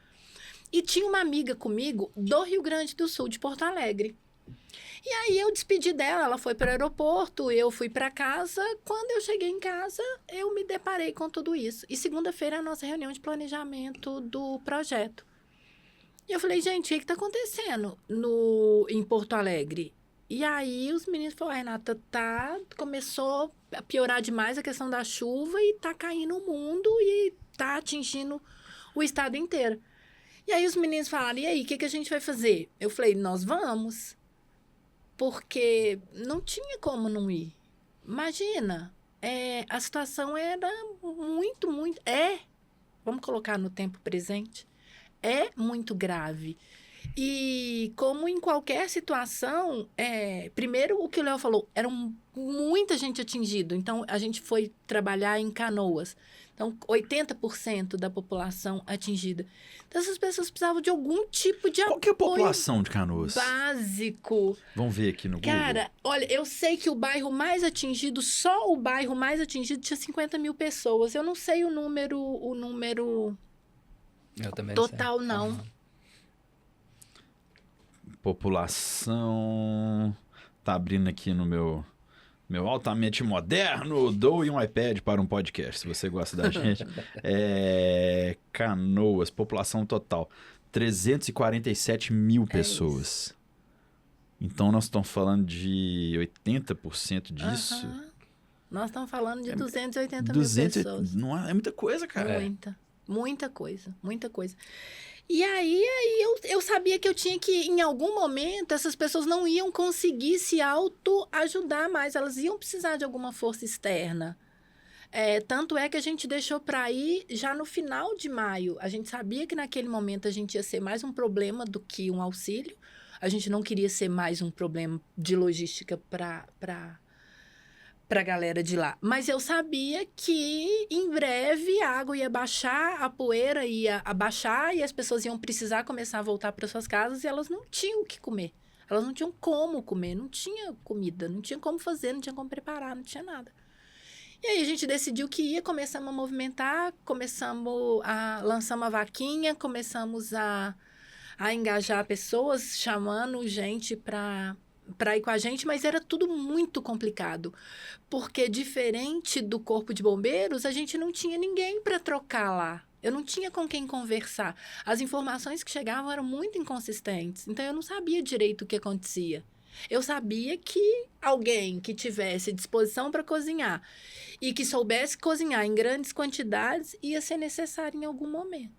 E tinha uma amiga comigo do Rio Grande do Sul, de Porto Alegre. E aí eu despedi dela, ela foi para o aeroporto, eu fui para casa. Quando eu cheguei em casa, eu me deparei com tudo isso. E segunda-feira é a nossa reunião de planejamento do projeto. E eu falei, gente, o que está acontecendo em Porto Alegre? E aí os meninos falaram, Renata, começou a piorar demais a questão da chuva e tá caindo o mundo e tá atingindo o estado inteiro. E aí os meninos falaram, e aí, o que a gente vai fazer? Eu falei, nós vamos. Porque não tinha como não ir. Imagina, a situação era muito, vamos colocar no tempo presente, é muito grave. E como em qualquer situação, primeiro o que o Léo falou, muita gente atingida. Então, a gente foi trabalhar em Canoas. Então, 80% da população atingida. Então, essas pessoas precisavam de algum tipo de Qual que é a apoio população de Canoas? básico. Vamos ver aqui no Google. Cara, olha, eu sei que o bairro mais atingido, só o bairro mais atingido tinha 50 mil pessoas. Eu não sei o número Eu também total, sei. não. População... Tá abrindo aqui no meu altamente moderno. Doe um iPad para um podcast, se você gosta da gente. Canoas, população total. 347 mil pessoas. Então, nós estamos falando de 80% disso. Nós estamos falando de 280 mil pessoas. Não é muita coisa, cara. Muita coisa. E aí eu sabia que eu tinha que, em algum momento, essas pessoas não iam conseguir se autoajudar mais. Elas iam precisar de alguma força externa. Tanto é que a gente deixou para ir já no final de maio. A gente sabia que naquele momento a gente ia ser mais um problema do que um auxílio. A gente não queria ser mais um problema de logística para a galera de lá. Mas eu sabia que em breve a água ia baixar, a poeira ia abaixar e as pessoas iam precisar começar a voltar para suas casas e elas não tinham o que comer. Elas não tinham como comer, não tinha comida, não tinha como fazer, não tinha como preparar, não tinha nada. E aí a gente decidiu que ia, começamos a movimentar, lançamos a vaquinha, começamos a engajar pessoas, chamando gente para ir com a gente, mas era tudo muito complicado, porque diferente do Corpo de Bombeiros, a gente não tinha ninguém para trocar lá. Eu não tinha com quem conversar. As informações que chegavam eram muito inconsistentes, então eu não sabia direito o que acontecia. Eu sabia que alguém que tivesse disposição para cozinhar e que soubesse cozinhar em grandes quantidades ia ser necessário em algum momento.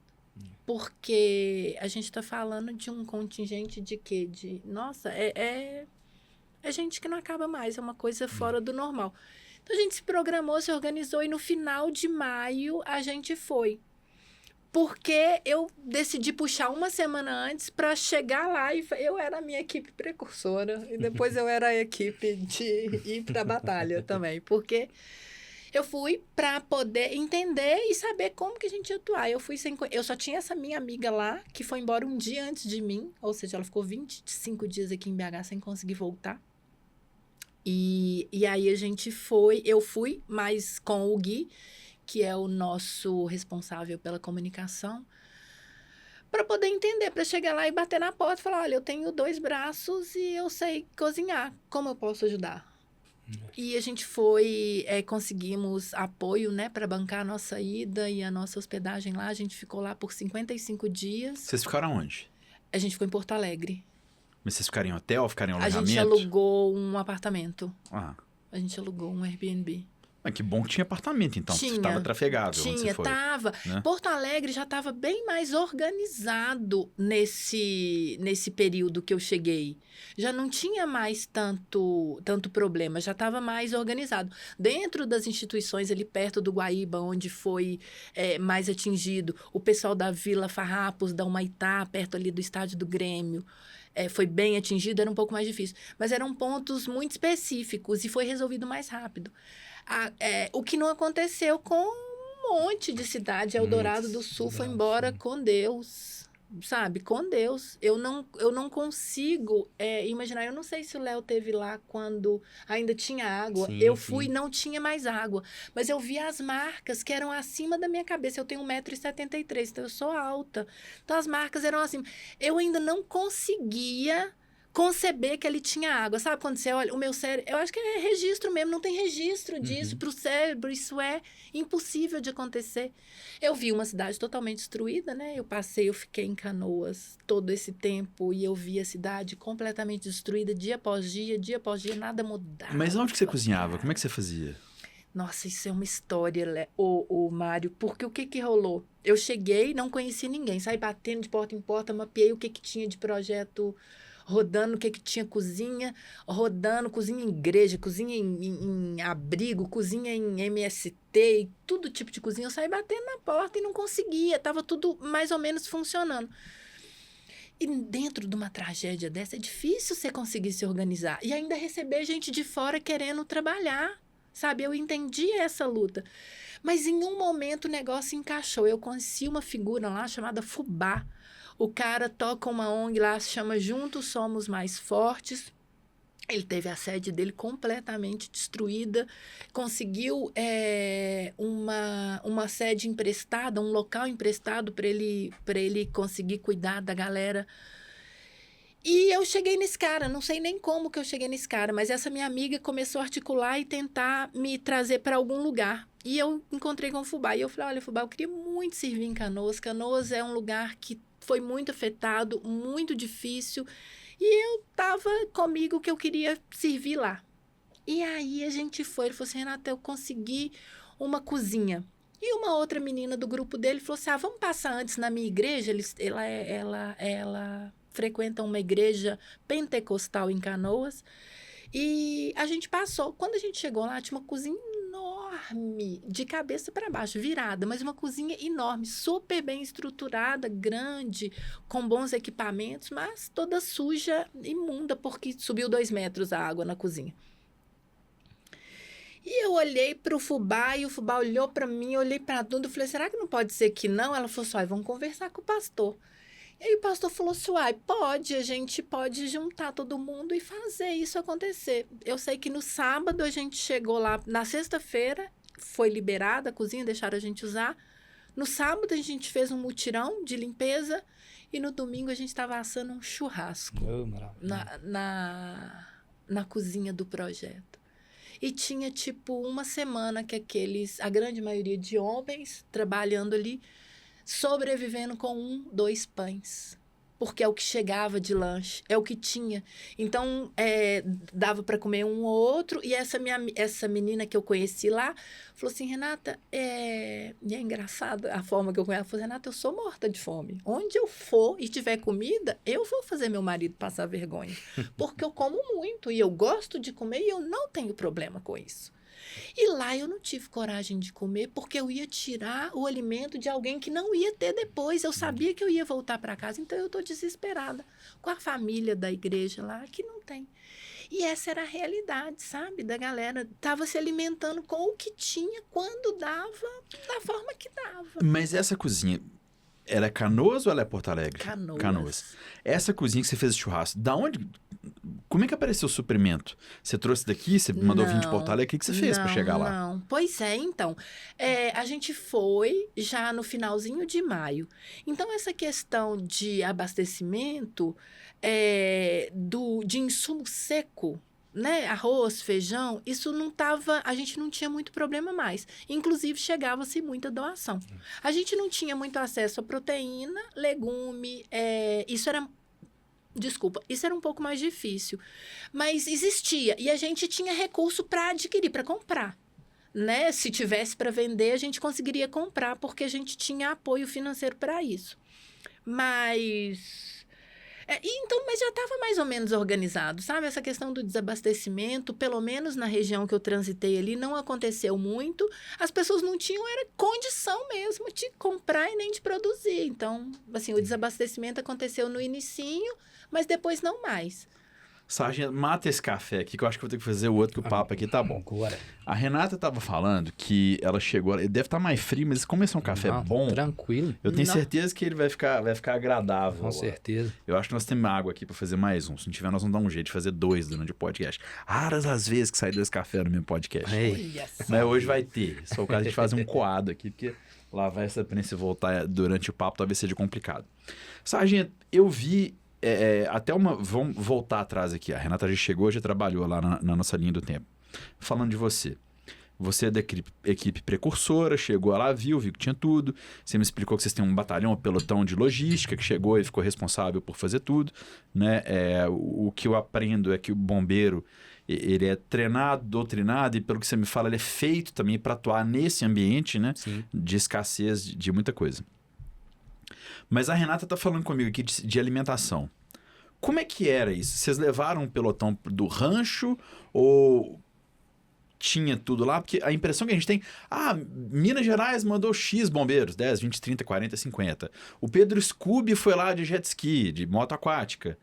Porque a gente está falando de um contingente de quê? Nossa, é gente que não acaba mais, é uma coisa fora do normal. Então, a gente se programou, se organizou e no final de maio a gente foi. Porque eu decidi puxar uma semana antes para chegar lá e eu era a minha equipe precursora e depois eu era a equipe de ir para a batalha também. Porque eu fui para poder entender e saber como que a gente ia atuar. Eu só tinha essa minha amiga lá, que foi embora um dia antes de mim. Ou seja, ela ficou 25 dias aqui em BH sem conseguir voltar. E aí eu fui, mas com o Gui, que é o nosso responsável pela comunicação, para poder entender, para chegar lá e bater na porta e falar, olha, eu tenho 2 braços e eu sei cozinhar, como eu posso ajudar? E a gente foi, conseguimos apoio, né, para bancar a nossa ida e a nossa hospedagem lá. A gente ficou lá por 55 dias. Vocês ficaram onde? A gente ficou em Porto Alegre. Mas vocês ficaram em hotel, ficaram em alojamento? A gente alugou um apartamento. A gente alugou um Airbnb. Mas que bom que tinha apartamento, então. Estava trafegável onde você foi. Tava. Né? Porto Alegre já estava bem mais organizado nesse período que eu cheguei. Já não tinha mais tanto problema, já estava mais organizado. Dentro das instituições ali perto do Guaíba, onde foi mais atingido, o pessoal da Vila Farrapos, da Humaitá, perto ali do estádio do Grêmio, foi bem atingido, era um pouco mais difícil. Mas eram pontos muito específicos e foi resolvido mais rápido. O que não aconteceu com um monte de cidade. Eldorado do Sul foi embora com Deus, sabe? Com Deus. Eu não consigo imaginar. Eu não sei se o Léo teve lá quando ainda tinha água. Sim, eu fui, não tinha mais água. Mas eu vi as marcas que eram acima da minha cabeça. Eu tenho 1,73 m, então eu sou alta. Então as marcas eram assim. Eu ainda não conseguia conceber que ele tinha água. Sabe quando você olha, o meu cérebro, eu acho que é registro mesmo, não tem registro disso para o cérebro, isso é impossível de acontecer. Eu vi uma cidade totalmente destruída, né? Eu fiquei em Canoas todo esse tempo e eu vi a cidade completamente destruída, dia após dia, nada mudava. Mas onde que você cozinhava? Como é que você fazia? Nossa, isso é uma história, o Mário, porque o que rolou? Eu cheguei, não conheci ninguém, saí batendo de porta em porta, mapeei o que tinha de projeto rodando, o que tinha cozinha, rodando, cozinha em igreja, cozinha em abrigo, cozinha em MST, e tudo tipo de cozinha. Eu saí batendo na porta e não conseguia, estava tudo mais ou menos funcionando. E dentro de uma tragédia dessa, é difícil você conseguir se organizar. E ainda receber gente de fora querendo trabalhar, sabe? Eu entendi essa luta. Mas em um momento o negócio encaixou. Eu conheci uma figura lá chamada Fubá. O cara toca uma ONG lá, se chama Juntos Somos Mais Fortes. Ele teve a sede dele completamente destruída, conseguiu uma sede emprestada, um local emprestado para ele conseguir cuidar da galera. E eu cheguei nesse cara, não sei nem como que eu cheguei nesse cara, mas essa minha amiga começou a articular e tentar me trazer para algum lugar. E eu encontrei com o Fubá. E eu falei, olha, Fubá, eu queria muito servir em Canoas. Canoas é um lugar que foi muito afetado, muito difícil. E eu tava comigo que eu queria servir lá. E aí a gente foi, ele falou assim, Renata, eu consegui uma cozinha. E uma outra menina do grupo dele falou assim, vamos passar antes na minha igreja? Ela frequenta uma igreja pentecostal em Canoas. E a gente passou. Quando a gente chegou lá, tinha uma cozinha enorme, de cabeça para baixo, virada, mas uma cozinha enorme, super bem estruturada, grande, com bons equipamentos, mas toda suja, imunda, porque subiu 2 metros a água na cozinha. E eu olhei para o Fubá, e o Fubá olhou para mim, eu olhei para tudo, eu falei, será que não pode ser que não? Ela falou assim, vamos conversar com o pastor. E aí o pastor falou assim, pode, a gente pode juntar todo mundo e fazer isso acontecer. Eu sei que no sábado a gente chegou lá, na sexta-feira foi liberada a cozinha, deixaram a gente usar. No sábado a gente fez um mutirão de limpeza e no domingo a gente estava assando um churrasco na cozinha do projeto. E tinha tipo uma semana que a grande maioria de homens trabalhando ali, sobrevivendo com 2 pães, porque é o que chegava de lanche, é o que tinha. Então, dava para comer um ou outro, e essa menina que eu conheci lá, falou assim, Renata, e é engraçado a forma que eu conheço, ela falou, Renata, eu sou morta de fome. Onde eu for e tiver comida, eu vou fazer meu marido passar vergonha, porque eu como muito, e eu gosto de comer, e eu não tenho problema com isso. E lá eu não tive coragem de comer porque eu ia tirar o alimento de alguém que não ia ter depois. Eu sabia que eu ia voltar para casa, então eu estou desesperada com a família da igreja lá que não tem. E essa era a realidade, sabe? Da galera estava se alimentando com o que tinha, quando dava, da forma que dava. Mas essa cozinha, ela é Canoas ou ela é Porto Alegre? Canoas. Essa cozinha que você fez de churrasco, da onde... Como é que apareceu o suprimento? Você trouxe daqui? Você mandou vir de Porto Alegre? O que você fez para chegar lá? Não, pois é, então. A gente foi já no finalzinho de maio. Então, essa questão de abastecimento de insumo seco, né? Arroz, feijão, isso não estava... A gente não tinha muito problema mais. Inclusive, chegava-se muita doação. A gente não tinha muito acesso a proteína, legume, isso era um pouco mais difícil, mas existia, e a gente tinha recurso para adquirir, para comprar, né? Se tivesse para vender, a gente conseguiria comprar, porque a gente tinha apoio financeiro para isso. Mas já estava mais ou menos organizado, sabe? Essa questão do desabastecimento, pelo menos na região que eu transitei ali, não aconteceu muito. As pessoas não tinham era condição mesmo de comprar e nem de produzir. Então, assim, o desabastecimento aconteceu no inicinho, mas depois não mais. Sargento, mata esse café aqui, que eu acho que vou ter que fazer o outro, que o papo aqui tá bom. Agora. A Renata estava falando que ela chegou... Ele deve estar mais frio, mas como esse é um café bom... Tranquilo. Eu tenho certeza que ele vai ficar agradável. Com certeza. Eu acho que nós temos água aqui para fazer mais um. Se não tiver, nós vamos dar um jeito de fazer 2 durante o podcast. Raras as vezes que sai 2 cafés no meu podcast. Mas hoje vai ter. Só o caso de fazer um coado aqui, porque lavar essa prensa e voltar durante o papo talvez seja complicado. Sargento, eu vi... Vamos voltar atrás aqui. A Renata já chegou, já trabalhou lá na nossa linha do tempo. Falando de você. Você é da equipe precursora, chegou lá, viu que tinha tudo. Você me explicou que vocês têm um batalhão, um pelotão de logística que chegou e ficou responsável por fazer tudo, né? O que eu aprendo é que o bombeiro, ele é treinado, doutrinado, e pelo que você me fala, ele é feito também para atuar nesse ambiente, né? Sim. De escassez de muita coisa. Mas a Renata está falando comigo aqui de alimentação. Como é que era isso? Vocês levaram um pelotão do rancho ou tinha tudo lá? Porque a impressão que a gente tem... Minas Gerais mandou X bombeiros, 10, 20, 30, 40, 50. O Pedro Scooby foi lá de jet ski, de moto aquática.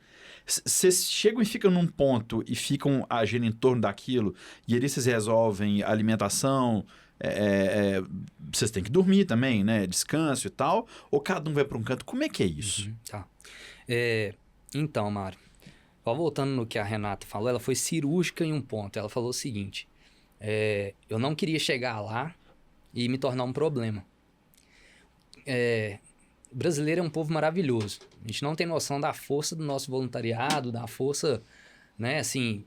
Vocês chegam e ficam num ponto e ficam agindo em torno daquilo, e ali vocês resolvem alimentação, vocês têm que dormir também, né? Descanso e tal, ou cada um vai para um canto? Como é que é isso? Tá. Então, Mário, voltando no que a Renata falou, ela foi cirúrgica em um ponto. Ela falou o seguinte, eu não queria chegar lá e me tornar um problema. O brasileiro é um povo maravilhoso. A gente não tem noção da força do nosso voluntariado, da força, né, assim,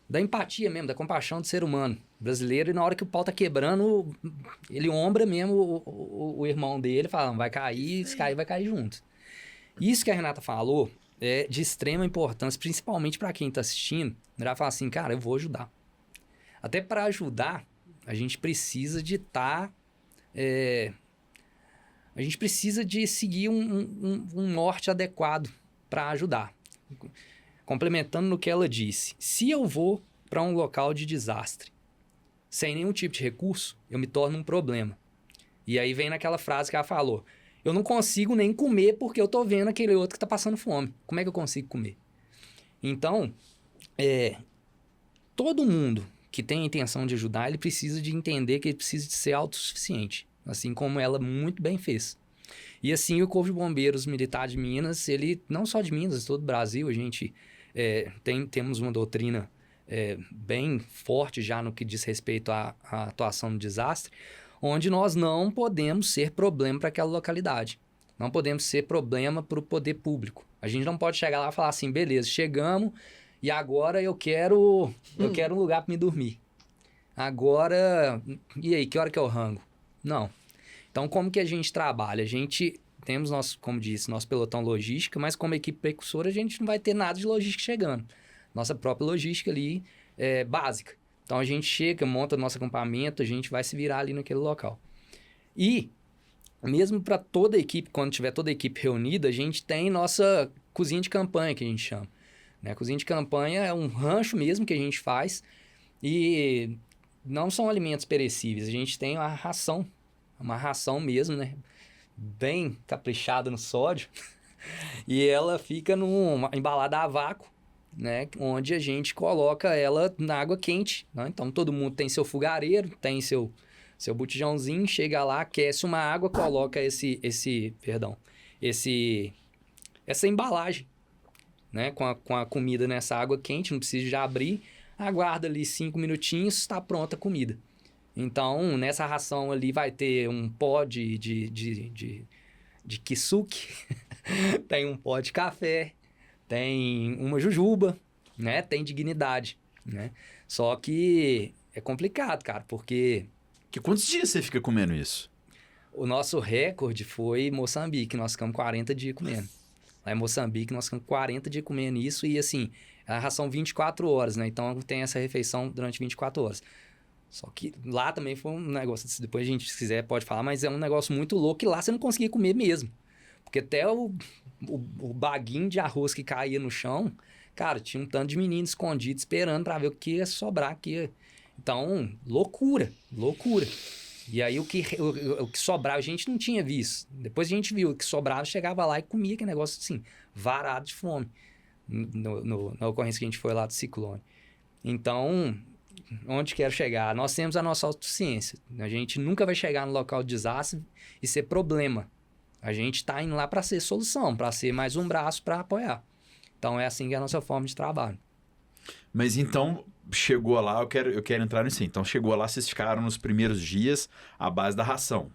da empatia mesmo, da compaixão do ser humano brasileiro. E na hora que o pau tá quebrando, ele ombra mesmo o irmão dele, fala, vai cair, se cair, vai cair junto. Isso que a Renata falou é de extrema importância, principalmente para quem tá assistindo. Ela fala assim, cara, eu vou ajudar. Até para ajudar, a gente precisa de estar... a gente precisa de seguir um norte adequado para ajudar. Complementando no que ela disse, se eu vou para um local de desastre, sem nenhum tipo de recurso, eu me torno um problema. E aí vem naquela frase que ela falou, eu não consigo nem comer porque eu tô vendo aquele outro que tá passando fome. Como é que eu consigo comer? Então, todo mundo que tem a intenção de ajudar, ele precisa de entender que ele precisa de ser autossuficiente. Assim como ela muito bem fez. E assim, o Corpo de Bombeiros Militar de Minas, ele, não só de Minas, todo o Brasil, a gente temos uma doutrina bem forte já no que diz respeito à atuação no desastre, onde nós não podemos ser problema para aquela localidade. Não podemos ser problema para o poder público. A gente não pode chegar lá e falar assim, beleza, chegamos e agora eu quero um lugar para me dormir. Agora, e aí, que hora que eu rango? Não. Então, como que a gente trabalha? A gente temos, como disse, nosso pelotão logística, mas como equipe precursora, a gente não vai ter nada de logística chegando. Nossa própria logística ali é básica. Então, a gente chega, monta nosso acampamento, a gente vai se virar ali naquele local. E, mesmo para toda a equipe, quando tiver toda a equipe reunida, a gente tem nossa cozinha de campanha, que a gente chama. Né? A cozinha de campanha é um rancho mesmo que a gente faz e não são alimentos perecíveis. A gente tem uma ração mesmo, né? Bem caprichada no sódio. E ela fica embalada a vácuo, né? Onde a gente coloca ela na água quente. Né? Então, todo mundo tem seu fogareiro, tem seu botijãozinho, chega lá, aquece uma água, coloca essa embalagem, né? Com a comida nessa água quente, não precisa já abrir. Aguarda ali 5 minutinhos, está pronta a comida. Então, nessa ração ali vai ter um pó de kisuke, tem um pó de café, tem uma jujuba, né? Tem dignidade, né? Só que é complicado, cara, porque... Quantos dias você fica comendo isso? O nosso recorde foi Moçambique, nós ficamos 40 dias comendo. Lá em Moçambique, nós ficamos 40 dias comendo isso e, assim, é a ração 24 horas, né? Então, tem essa refeição durante 24 horas. Só que lá também foi um negócio, depois a gente, se quiser, pode falar, mas é um negócio muito louco que lá você não conseguia comer mesmo. Porque até o baguinho de arroz que caía no chão, cara, tinha um tanto de menino escondido esperando para ver o que ia sobrar aqui. Então, loucura. E aí o que sobrava a gente não tinha visto. Depois a gente viu o que sobrava, chegava lá e comia aquele negócio assim, varado de fome. Na ocorrência que a gente foi lá do ciclone. Então, onde quero chegar? Nós temos a nossa autossuficiência. A gente nunca vai chegar no local de desastre e ser problema. A gente está indo lá para ser solução, para ser mais um braço para apoiar. Então, é assim que é a nossa forma de trabalho. Mas então, chegou lá, eu quero entrar nisso. Então, chegou lá, vocês ficaram nos primeiros dias à base da ração.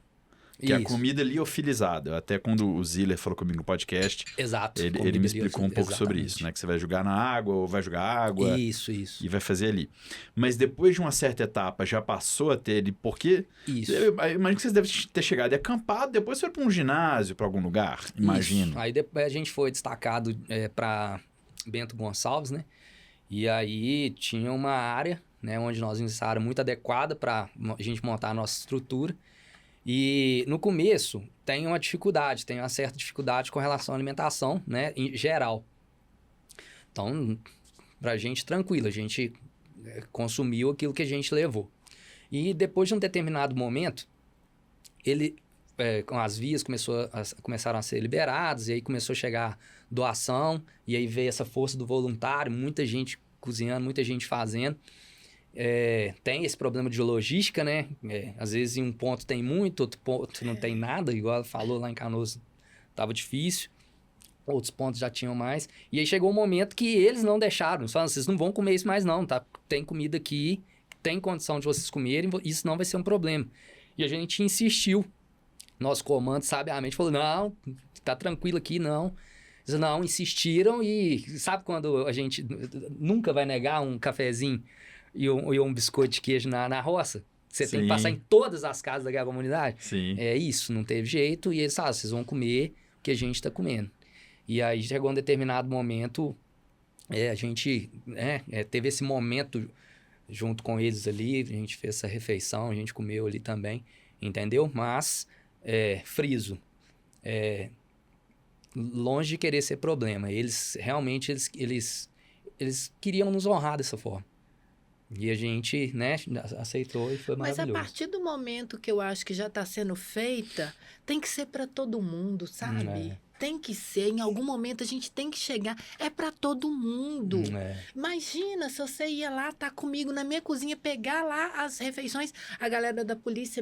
Que é a comida liofilizada. Até quando o Ziller falou comigo no podcast, exato, ele me explicou um pouco sobre isso, né? Que você vai jogar na água ou vai jogar água. Isso. E vai fazer ali. Mas depois de uma certa etapa, já passou a ter ele, porque... Isso. Eu imagino que vocês devem ter chegado e acampado, depois foi para um ginásio, para algum lugar, imagino. Isso. Aí depois a gente foi destacado para Bento Gonçalves, né? E aí tinha uma área, né? Onde nós vimos essa área muito adequada para a gente montar a nossa estrutura. E no começo tem uma certa dificuldade com relação à alimentação, né, em geral. Então, pra gente tranquilo, a gente consumiu aquilo que a gente levou. E depois de um determinado momento, com as vias começaram a ser liberadas, e aí começou a chegar doação, e aí veio essa força do voluntário, muita gente cozinhando, muita gente fazendo. Tem esse problema de logística, né? Às vezes em um ponto tem muito, outro ponto não tem nada, igual ela falou lá em Canoas, estava difícil. Outros pontos já tinham mais. E aí chegou um momento que eles não deixaram. Falaram, vocês não vão comer isso mais não, tá? Tem comida aqui, tem condição de vocês comerem, isso não vai ser um problema. E a gente insistiu. Nosso comando, sabiamente, falou, não, tá tranquilo aqui, não. Eles não, insistiram e sabe quando a gente nunca vai negar um cafezinho e um biscoito de queijo na roça? Você tem que passar em todas as casas daquela comunidade? Sim. É isso, não teve jeito. E eles falaram, vocês vão comer o que a gente tá comendo. E aí chegou um determinado momento, a gente teve esse momento junto com eles ali, a gente fez essa refeição, a gente comeu ali também, entendeu? Mas, friso, longe de querer ser problema, eles realmente, eles queriam nos honrar dessa forma. E a gente, né, aceitou e foi maravilhoso. Mas a partir do momento que eu acho que já está sendo feita, tem que ser para todo mundo, sabe? Tem que ser, em algum momento a gente tem que chegar, é para todo mundo. Imagina se você ia lá, tá comigo na minha cozinha, pegar lá as refeições. A galera da Polícia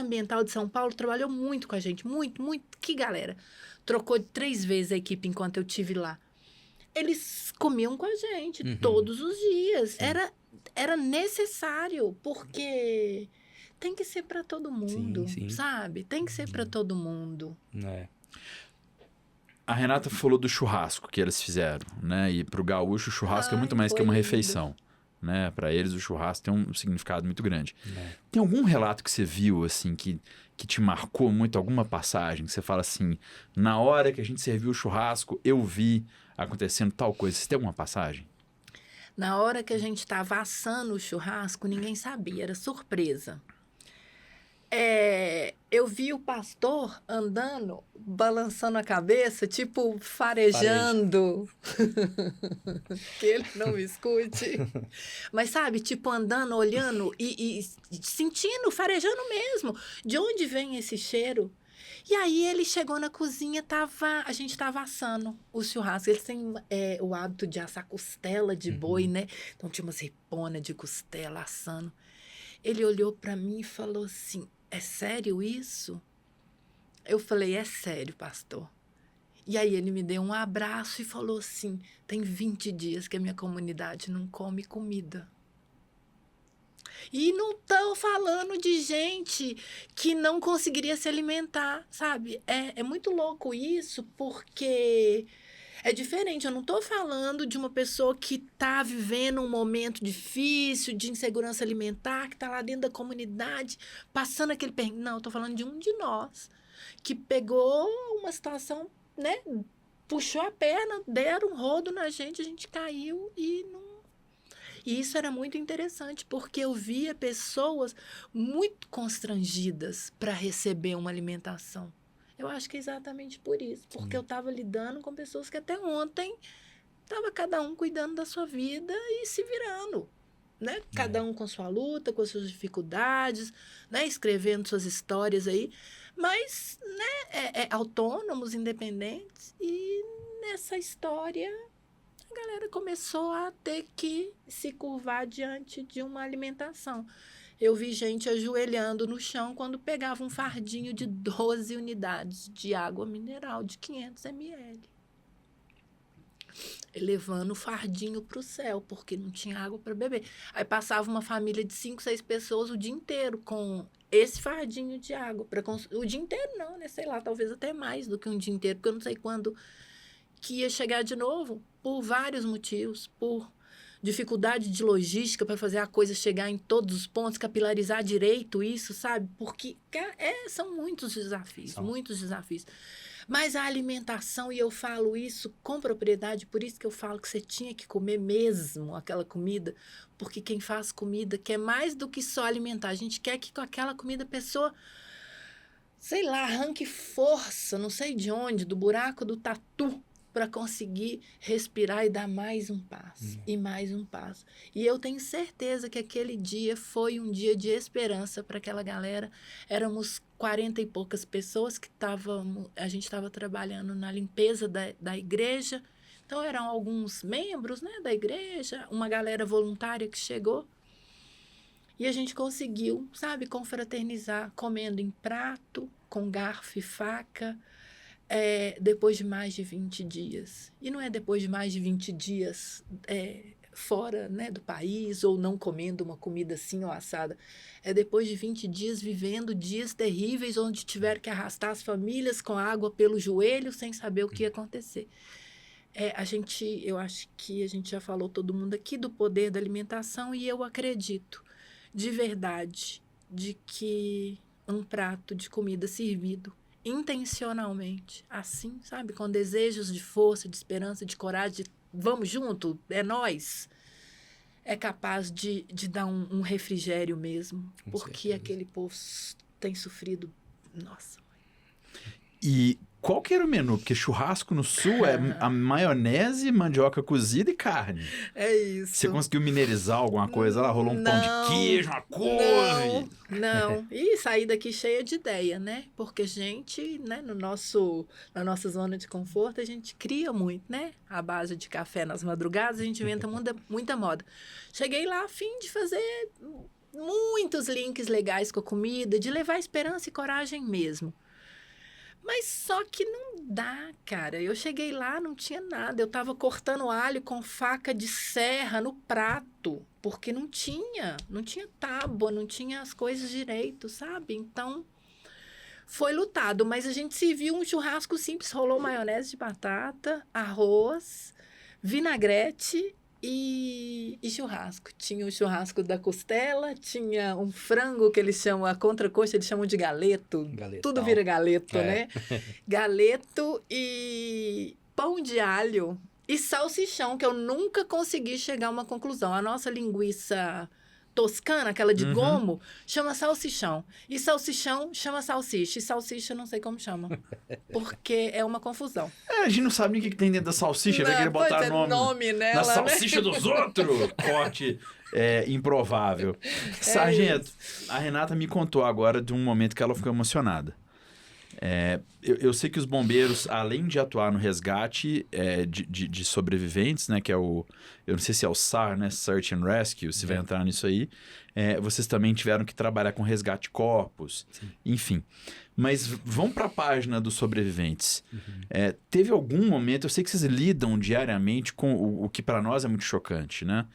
Ambiental de São Paulo trabalhou muito com a gente, muito, muito. Que galera? Trocou 3 vezes a equipe enquanto eu tive lá. Eles comiam com a gente todos os dias. Era necessário, porque tem que ser para todo mundo, sabe? Tem que ser para todo mundo. A Renata falou do churrasco que eles fizeram, né? E pro gaúcho o churrasco é muito mais que uma refeição, né? Para eles o churrasco tem um significado muito grande. Tem algum relato que você viu, assim, que te marcou muito, alguma passagem que você fala assim, na hora que a gente serviu o churrasco, eu vi acontecendo tal coisa. Você tem alguma passagem? Na hora que a gente estava assando o churrasco, ninguém sabia, era surpresa. Eu vi o pastor andando, balançando a cabeça, tipo, farejando. Que ele não me escute. Mas, sabe, tipo, andando, olhando e sentindo, farejando mesmo. De onde vem esse cheiro? E aí ele chegou na cozinha, a gente estava assando o churrasco. Eles têm o hábito de assar costela de boi, né? Então tinha umas riponas de costela assando. Ele olhou para mim e falou assim, é sério isso? Eu falei, é sério, pastor. E aí ele me deu um abraço e falou assim, tem 20 dias que a minha comunidade não come comida. E não estou falando de gente que não conseguiria se alimentar, sabe? É muito louco isso, porque é diferente. Eu não estou falando de uma pessoa que está vivendo um momento difícil, de insegurança alimentar, que está lá dentro da comunidade, passando aquele perrengue. Não, eu estou falando de um de nós, que pegou uma situação, né? Puxou a perna, deram um rodo na gente, a gente caiu e não... E isso era muito interessante, porque eu via pessoas muito constrangidas para receber uma alimentação. Eu acho que é exatamente por isso, porque eu estava lidando com pessoas que até ontem estava cada um cuidando da sua vida e se virando, né? Cada um com sua luta, com as suas dificuldades, né? Escrevendo suas histórias aí, mas, né? Autônomos, independentes, e nessa história a galera começou a ter que se curvar diante de uma alimentação. Eu vi gente ajoelhando no chão quando pegava um fardinho de 12 unidades de água mineral de 500 ml. Levando o fardinho para o céu, porque não tinha água para beber. Aí passava uma família de 5, 6 pessoas o dia inteiro com esse fardinho de água. O dia inteiro não, né? Sei lá, talvez até mais do que um dia inteiro, porque eu não sei quando que ia chegar de novo, por vários motivos, por dificuldade de logística para fazer a coisa chegar em todos os pontos, capilarizar direito isso, sabe? Porque são muitos desafios, muitos desafios. Mas a alimentação, e eu falo isso com propriedade, por isso que eu falo que você tinha que comer mesmo aquela comida, porque quem faz comida quer mais do que só alimentar. A gente quer que com aquela comida a pessoa, sei lá, arranque força, não sei de onde, do buraco do tatu, para conseguir respirar e dar mais um passo, e mais um passo. E eu tenho certeza que aquele dia foi um dia de esperança para aquela galera. Éramos 40 e poucas pessoas que a gente estava trabalhando na limpeza da igreja. Então, eram alguns membros, né, da igreja, uma galera voluntária que chegou. E a gente conseguiu, sabe, confraternizar, comendo em prato, com garfo e faca, depois de mais de 20 dias. E não é depois de mais de 20 dias fora, né, do país, ou não comendo uma comida assim ou assada. É depois de 20 dias vivendo dias terríveis, onde tiveram que arrastar as famílias com água pelo joelho, sem saber o que ia acontecer. Eu acho que a gente já falou, todo mundo aqui, do poder da alimentação, e eu acredito, de verdade, de que um prato de comida servido intencionalmente, assim, sabe? Com desejos de força, de esperança, de coragem, de vamos junto, é nós, é capaz de dar um refrigério mesmo. Com porque certeza. Aquele povo tem sofrido, nossa. E qual que era o menu? Porque churrasco no sul é a maionese, mandioca cozida e carne. É isso. Você conseguiu mineirizar alguma coisa lá? Rolou um pão de queijo, uma couve? Não. E sair daqui cheia de ideia, né? Porque a gente, né, na nossa zona de conforto, a gente cria muito, né? A base de café nas madrugadas, a gente inventa muita moda. Cheguei lá a fim de fazer muitos links legais com a comida, de levar esperança e coragem mesmo. Mas só que não dá, cara. Eu cheguei lá, não tinha nada. Eu tava cortando alho com faca de serra no prato, porque não tinha tábua, não tinha as coisas direito, sabe? Então, foi lutado. Mas a gente serviu um churrasco simples. Rolou maionese de batata, arroz, vinagrete e churrasco. Tinha o churrasco da costela, tinha um frango que eles chamam, a contracoxa eles chamam de galeto. Galetão. Tudo vira galeto, né? Galeto e pão de alho e salsichão, que eu nunca consegui chegar a uma conclusão. A nossa linguiça toscana, aquela de gomo, chama salsichão. E salsichão chama salsicha. E salsicha não sei como chama. Porque é uma confusão. A gente não sabe nem o que tem dentro da salsicha. Vai querer botar nome nela, na salsicha dos outros. Corte improvável. Sargento, a Renata me contou agora de um momento que ela ficou emocionada. Eu sei que os bombeiros, além de atuar no resgate de sobreviventes, né, que é eu não sei se é o SAR, né, Search and Rescue, se vai entrar nisso aí, vocês também tiveram que trabalhar com resgate de corpos, enfim. Mas vamos para a página dos sobreviventes. Teve algum momento, eu sei que vocês lidam diariamente com o que para nós é muito chocante, né?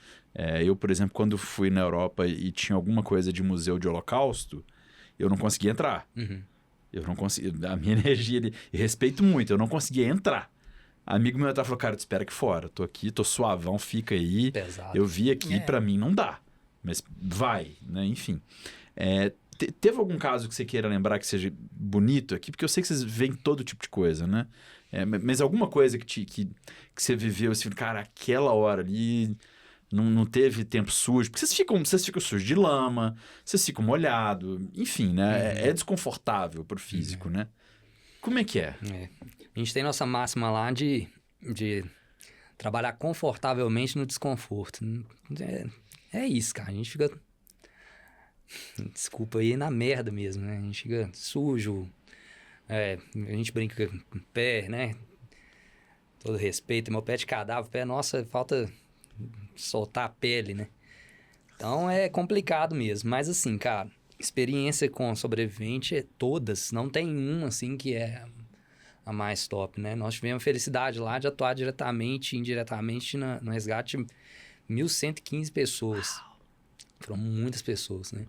Eu, por exemplo, quando fui na Europa e tinha alguma coisa de museu de holocausto, eu não conseguia entrar. Eu não consegui, a minha energia, eu respeito muito, eu não conseguia entrar. Amigo meu falou, cara, tu espera aqui fora, tô aqui, tô suavão, fica aí. Pesado. Eu vi aqui, pra mim não dá, mas vai, né, enfim. Teve algum caso que você queira lembrar que seja bonito aqui? Porque eu sei que vocês veem todo tipo de coisa, né? Mas alguma coisa que você viveu, assim, cara, aquela hora ali... Não teve tempo sujo, porque vocês ficam sujos de lama, vocês ficam molhados, enfim, né? É desconfortável pro físico, né? Como é que é? A gente tem nossa máxima lá de trabalhar confortavelmente no desconforto. É isso, cara. A gente fica... Desculpa aí, na merda mesmo, né? A gente fica sujo, a gente brinca com o pé, né? Todo respeito, meu pé de cadáver, pé, nossa, falta... soltar a pele, né? Então é complicado mesmo. Mas assim, cara, experiência com sobrevivente todas. Não tem uma assim que é a mais top, né? Nós tivemos a felicidade lá de atuar diretamente e indiretamente no resgate 1.115 pessoas. Foram muitas pessoas, né?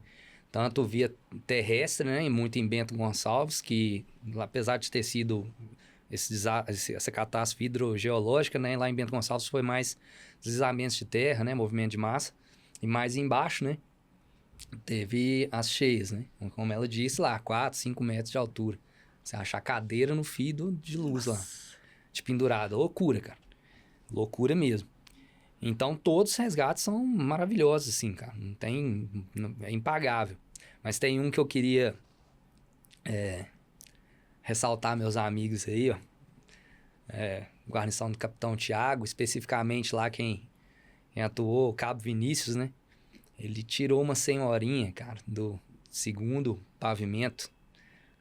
Tanto via terrestre, né? E muito em Bento Gonçalves, que apesar de ter sido essa catástrofe hidrogeológica, né? Lá em Bento Gonçalves foi mais deslizamentos de terra, né? Movimento de massa. E mais embaixo, né? Teve as cheias, né? Como ela disse lá, 4, 5 metros de altura. Você acha a cadeira no fio de luz lá. De pendurada. Loucura, cara. Loucura mesmo. Então, todos os resgates são maravilhosos, assim, cara. Não tem... É impagável. Mas tem um que eu queria ressaltar, meus amigos aí, ó. guarnição do Capitão Tiago, especificamente lá quem atuou, o Cabo Vinícius, né? Ele tirou uma senhorinha, cara, do segundo pavimento.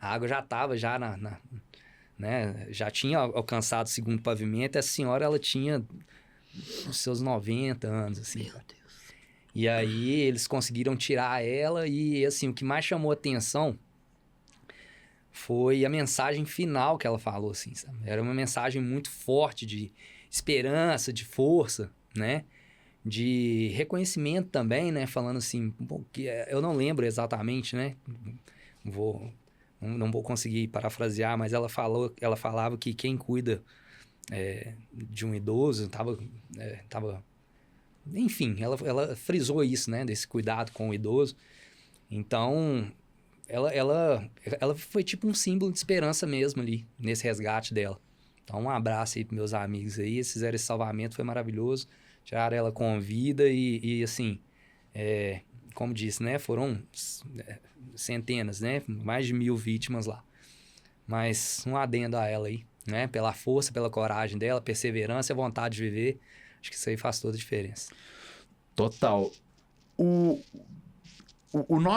A água já estava já né? Já tinha alcançado o segundo pavimento. E a senhora, ela tinha os seus 90 anos, assim. Meu Deus. E aí eles conseguiram tirar ela e, assim, o que mais chamou atenção foi a mensagem final que ela falou, assim, sabe? Era uma mensagem muito forte de esperança, de força, né? De reconhecimento também, né? Falando assim, que eu não lembro exatamente, né? Não vou conseguir parafrasear, mas ela falava que quem cuida de um idoso tava enfim, ela frisou isso, né? Desse cuidado com o idoso. Então, ela foi tipo um símbolo de esperança mesmo ali, nesse resgate dela. Então, um abraço aí pros meus amigos aí. Eles fizeram esse salvamento, foi maravilhoso. Tiraram ela com vida e assim, como disse, né? Foram centenas, né? Mais de 1.000 vítimas lá. Mas um adendo a ela aí, né? Pela força, pela coragem dela, perseverança e vontade de viver. Acho que isso aí faz toda a diferença. Total.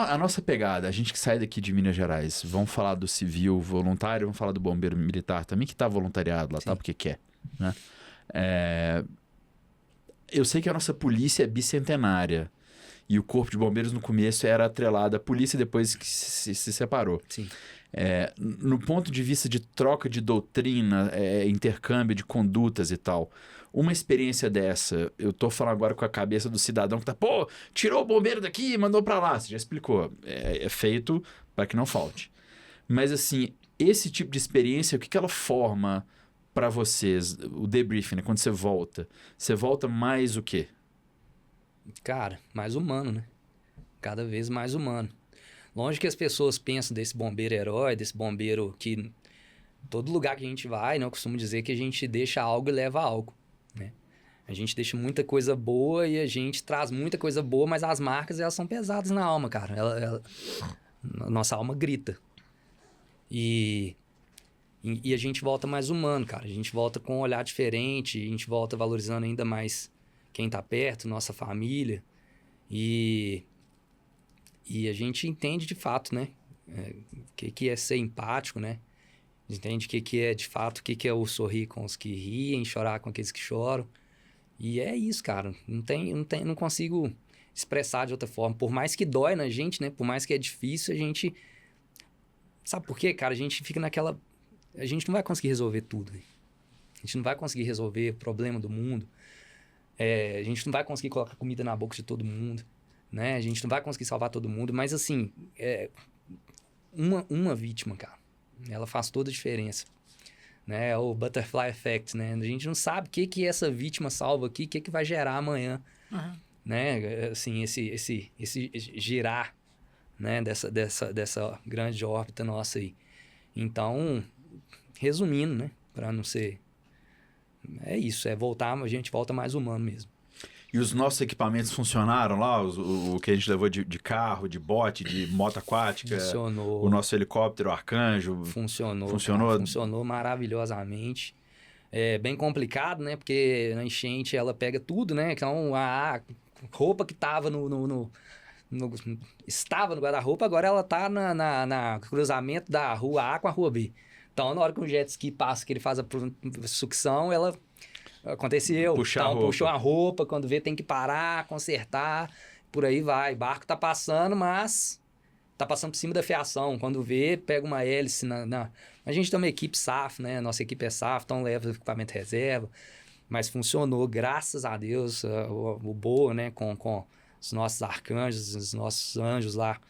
A nossa pegada, a gente que sai daqui de Minas Gerais, vamos falar do civil voluntário, vamos falar do bombeiro militar também, que tá voluntariado lá, Sim. tá? Porque quer, né? Eu sei que a nossa polícia é bicentenária. E o Corpo de Bombeiros no começo era atrelado à polícia depois que se separou. Sim. No ponto de vista de troca de doutrina, intercâmbio de condutas e tal, uma experiência dessa, eu tô falando agora com a cabeça do cidadão que tá, pô, tirou o bombeiro daqui e mandou pra lá. Você já explicou. É feito para que não falte. Mas assim, esse tipo de experiência, o que ela forma para vocês? O debriefing, né? Quando você volta mais o quê? Cara, mais humano, né? Cada vez mais humano. Longe que as pessoas pensam desse bombeiro herói, desse bombeiro que... Todo lugar que a gente vai, né? Eu costumo dizer que a gente deixa algo e leva algo, né? A gente deixa muita coisa boa e a gente traz muita coisa boa, mas as marcas, elas são pesadas na alma, cara. A nossa alma grita. E a gente volta mais humano, cara. A gente volta com um olhar diferente, a gente volta valorizando ainda mais quem tá perto, nossa família. E a gente entende de fato, né? O que é ser empático, né? A gente entende o que é de fato, o que é o sorrir com os que riem, chorar com aqueles que choram. E é isso, cara. Não consigo expressar de outra forma. Por mais que dói na gente, né? Por mais que é difícil, a gente... Sabe por quê, cara? A gente fica naquela... A gente não vai conseguir resolver tudo. Né? A gente não vai conseguir resolver o problema do mundo. A gente não vai conseguir colocar comida na boca de todo mundo, né? A gente não vai conseguir salvar todo mundo, mas assim, uma vítima, cara, ela faz toda a diferença, né? O butterfly effect, né? A gente não sabe o que essa vítima salva aqui, o que vai gerar amanhã, né? Assim, esse girar, né? Dessa grande órbita nossa aí. Então, resumindo, né? Para não ser... É isso, a gente volta mais humano mesmo. E os nossos equipamentos funcionaram lá? O que a gente levou de carro, de bote, de moto aquática? Funcionou. O nosso helicóptero, o Arcanjo? Funcionou. Funcionou? Cara, funcionou maravilhosamente. É bem complicado, né? Porque na enchente ela pega tudo, né? Então a roupa que estava estava no guarda-roupa, agora ela tá na cruzamento da rua A com a rua B. Então, na hora que o jet ski passa, que ele faz a sucção, aconteceu. Puxou a roupa, quando vê tem que parar, consertar, por aí vai. O barco tá passando, mas tá passando por cima da fiação. Quando vê, pega uma hélice A gente tem uma equipe SAF, né? Nossa equipe é SAF, então leva equipamento reserva. Mas funcionou, graças a Deus, o BOA, né? Com os nossos arcanjos, os nossos anjos lá.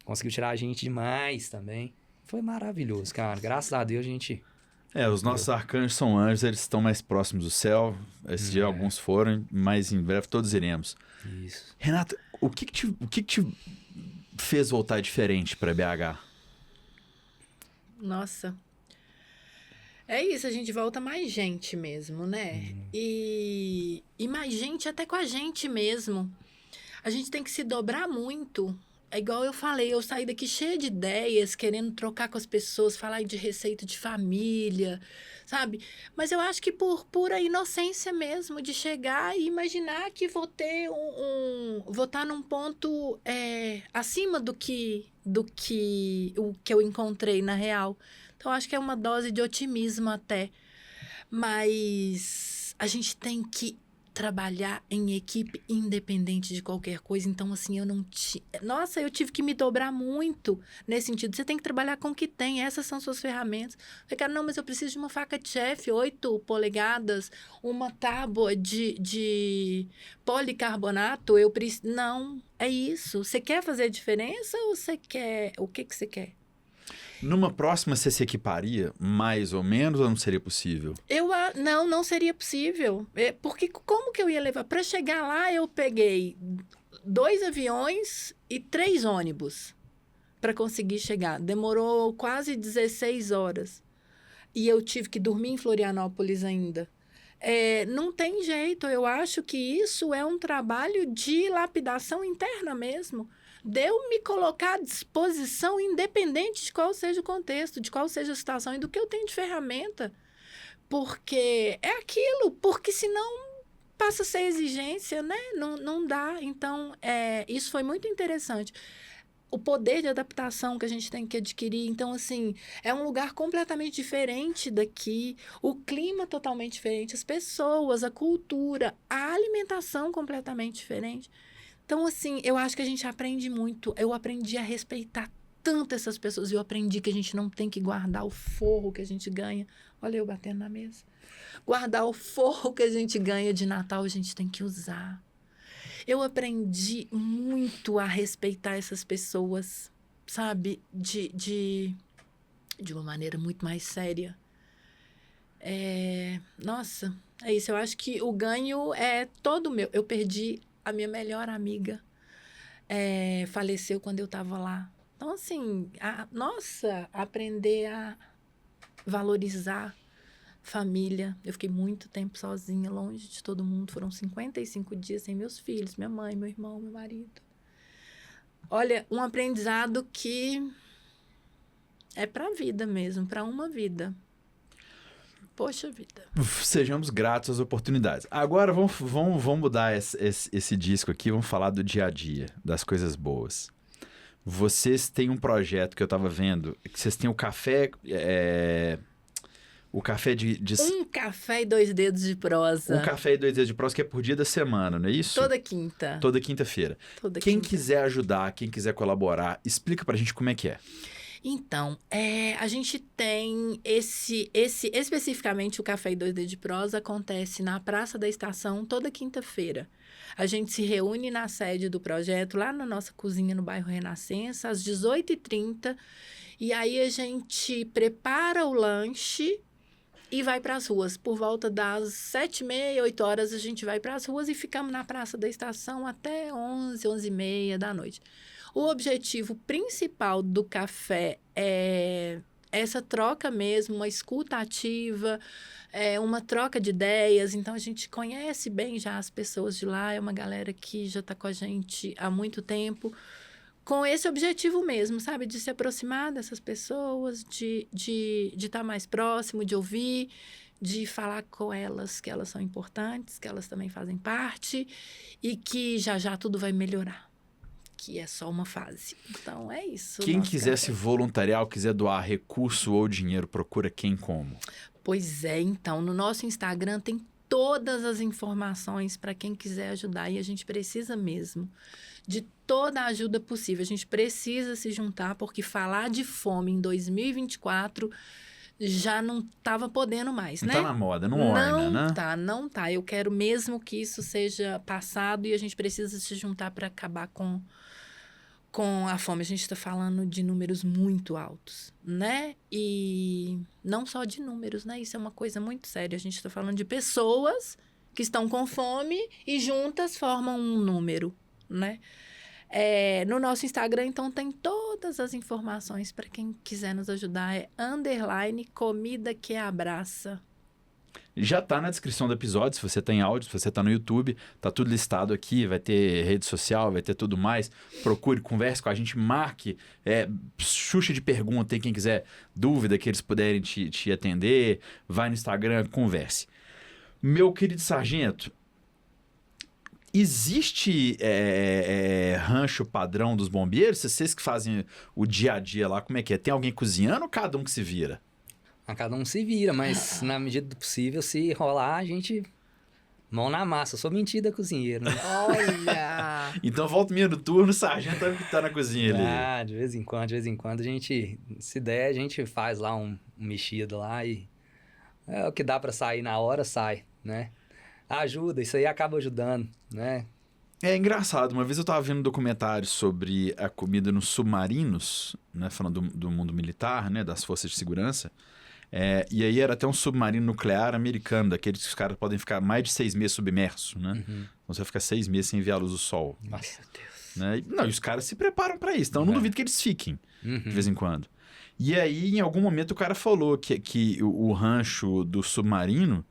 Conseguiu tirar a gente demais também. Foi maravilhoso, cara. Graças a Deus a gente... Os nossos arcanjos são anjos, eles estão mais próximos do céu. Esse dia alguns foram, mas em breve todos iremos. Isso. Renato, o que te fez voltar diferente para BH? Nossa. É isso, a gente volta mais gente mesmo, né? E mais gente até com a gente mesmo. A gente tem que se dobrar muito é igual eu falei, eu saí daqui cheia de ideias, querendo trocar com as pessoas, falar de receita de família, sabe? Mas eu acho que por pura inocência mesmo, de chegar e imaginar que vou ter vou estar num ponto acima do que o que eu encontrei na real. Então, acho que é uma dose de otimismo até. Mas a gente tem que trabalhar em equipe independente de qualquer coisa. Então, assim, Nossa, eu tive que me dobrar muito nesse sentido. Você tem que trabalhar com o que tem. Essas são suas ferramentas. Eu falei, cara, não, mas eu preciso de uma faca de chefe, 8 polegadas, uma tábua de policarbonato. Não, é isso. Você quer fazer a diferença ou você quer... O que você quer? Numa próxima, você se equiparia mais ou menos ou não seria possível? Não seria possível. Porque como que eu ia levar? Para chegar lá, eu peguei 2 aviões e 3 ônibus para conseguir chegar. Demorou quase 16 horas. E eu tive que dormir em Florianópolis ainda. Não tem jeito. Eu acho que isso é um trabalho de lapidação interna mesmo. De eu me colocar à disposição, independente de qual seja o contexto, de qual seja a situação e do que eu tenho de ferramenta. Porque é aquilo, porque senão passa a ser exigência, né? Não dá. Então, isso foi muito interessante. O poder de adaptação que a gente tem que adquirir. Então, assim, é um lugar completamente diferente daqui, o clima totalmente diferente, as pessoas, a cultura, a alimentação completamente diferente. Então, assim, eu acho que a gente aprende muito. Eu aprendi a respeitar tanto essas pessoas. Eu aprendi que a gente não tem que guardar o forro que a gente ganha. Olha eu batendo na mesa. Guardar o forro que a gente ganha de Natal, a gente tem que usar. Eu aprendi muito a respeitar essas pessoas, sabe? De uma maneira muito mais séria. Nossa, é isso. Eu acho que o ganho é todo meu. Eu perdi... A minha melhor amiga faleceu quando eu estava lá. Então, assim, aprender a valorizar família. Eu fiquei muito tempo sozinha, longe de todo mundo. Foram 55 dias sem meus filhos, minha mãe, meu irmão, meu marido. Olha, um aprendizado que é para a vida mesmo, para uma vida. Poxa vida. Sejamos gratos às oportunidades. Agora vamos mudar esse disco aqui, vamos falar do dia a dia, das coisas boas. Vocês têm um projeto que eu estava vendo, que vocês têm o café... O café de... Um café e 2 dedos de prosa. Um café e 2 dedos de prosa que é por dia da semana, não é isso? Toda quinta. Toda quinta-feira. Quem quiser ajudar, quem quiser colaborar, explica pra gente como é que é. Então, a gente tem especificamente o Café e 2 Dedos de Prosa acontece na Praça da Estação toda quinta-feira. A gente se reúne na sede do projeto, lá na nossa cozinha no bairro Renascença, às 18h30. E aí a gente prepara o lanche e vai para as ruas. Por volta das 7h30, 8 horas, a gente vai para as ruas e ficamos na Praça da Estação até 11, 11h30 da noite. O objetivo principal do café é essa troca mesmo, uma escuta ativa, uma troca de ideias. Então, a gente conhece bem já as pessoas de lá, é uma galera que já está com a gente há muito tempo, com esse objetivo mesmo, sabe? De se aproximar dessas pessoas, de estar mais próximo, de ouvir, de falar com elas que elas são importantes, que elas também fazem parte e que já tudo vai melhorar. Que é só uma fase. Então, é isso. Quem quiser se voluntariar, quiser doar recurso ou dinheiro, procura quem como? Pois é, então, no nosso Instagram tem todas as informações para quem quiser ajudar. E a gente precisa mesmo de toda a ajuda possível. A gente precisa se juntar, porque falar de fome em 2024 já não estava podendo mais, né? Não tá na moda, não orna, né? Não tá. Eu quero mesmo que isso seja passado e a gente precisa se juntar para acabar com a fome. A gente está falando de números muito altos, né? E não só de números, né? Isso é uma coisa muito séria. A gente está falando de pessoas que estão com fome e juntas formam um número, né? No nosso Instagram, então, tem todas as informações para quem quiser nos ajudar. _comida que abraça. Já tá na descrição do episódio, se você tá em áudio, se você tá no YouTube, tá tudo listado aqui, vai ter rede social, vai ter tudo mais. Procure, converse com a gente, marque, xuxa de pergunta, tem quem quiser dúvida que eles puderem te atender, vai no Instagram, converse. Meu querido sargento, existe rancho padrão dos bombeiros? Vocês que fazem o dia a dia lá, como é que é? Tem alguém cozinhando ou cada um que se vira? Cada um se vira, mas na medida do possível, se rolar, a gente... Mão na massa. Eu sou mentira cozinheiro, né? Olha! Então volta meio no turno, o sargento tá na cozinha ali. Ah, de vez em quando, a gente... Se der, a gente faz lá um mexido lá e... É o que dá pra sair na hora, sai, né? Ajuda, isso aí acaba ajudando, né? É engraçado, uma vez eu tava vendo um documentário sobre a comida nos submarinos, né? Falando do mundo militar, né? Das forças de segurança. E aí era até um submarino nuclear americano, daqueles que os caras podem ficar mais de 6 meses submerso, né? Então você vai ficar 6 meses sem ver a luz do sol. Nossa, Deus. Né? Não, e os caras se preparam pra isso, então eu não duvido que eles fiquem, de vez em quando. E aí, em algum momento, o cara falou que o rancho do submarino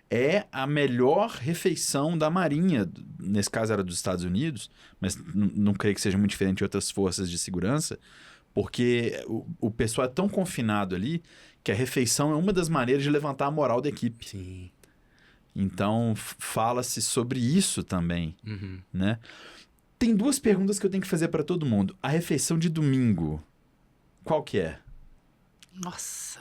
é a melhor refeição da Marinha. Nesse caso era dos Estados Unidos, mas não creio que seja muito diferente de outras forças de segurança, porque o pessoal é tão confinado ali que a refeição é uma das maneiras de levantar a moral da equipe. Sim. Então, fala-se sobre isso também, né? Tem 2 perguntas que eu tenho que fazer para todo mundo. A refeição de domingo, qual que é? Nossa!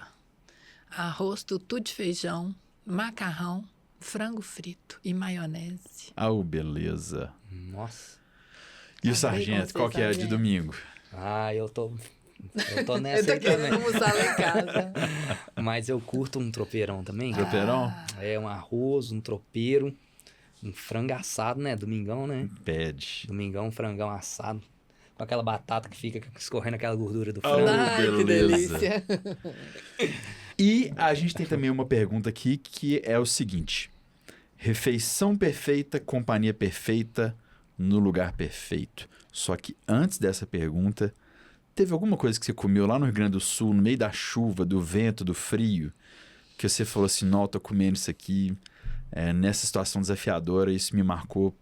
Arroz, tutu de feijão, macarrão, frango frito e maionese. Ah, beleza. Nossa. E o Acabei sargento, com qual que é a de sargento. domingo? Ah, eu tô Eu nessa tô aí querendo também. almoçar lá em casa. Mas eu curto um tropeirão também. Tropeirão? É um arroz, um tropeiro, um frango assado, né? Domingão, né? Pede. Domingão, um frangão assado. Com aquela batata que fica escorrendo aquela gordura do frango. Ai, que beleza. delícia. E a gente tem também uma pergunta aqui que é o seguinte. Refeição perfeita, companhia perfeita, no lugar perfeito. Só que antes dessa pergunta, teve alguma coisa que você comeu lá no Rio Grande do Sul, no meio da chuva, do vento, do frio, que você falou assim, não, tô comendo isso aqui, nessa situação desafiadora, isso me marcou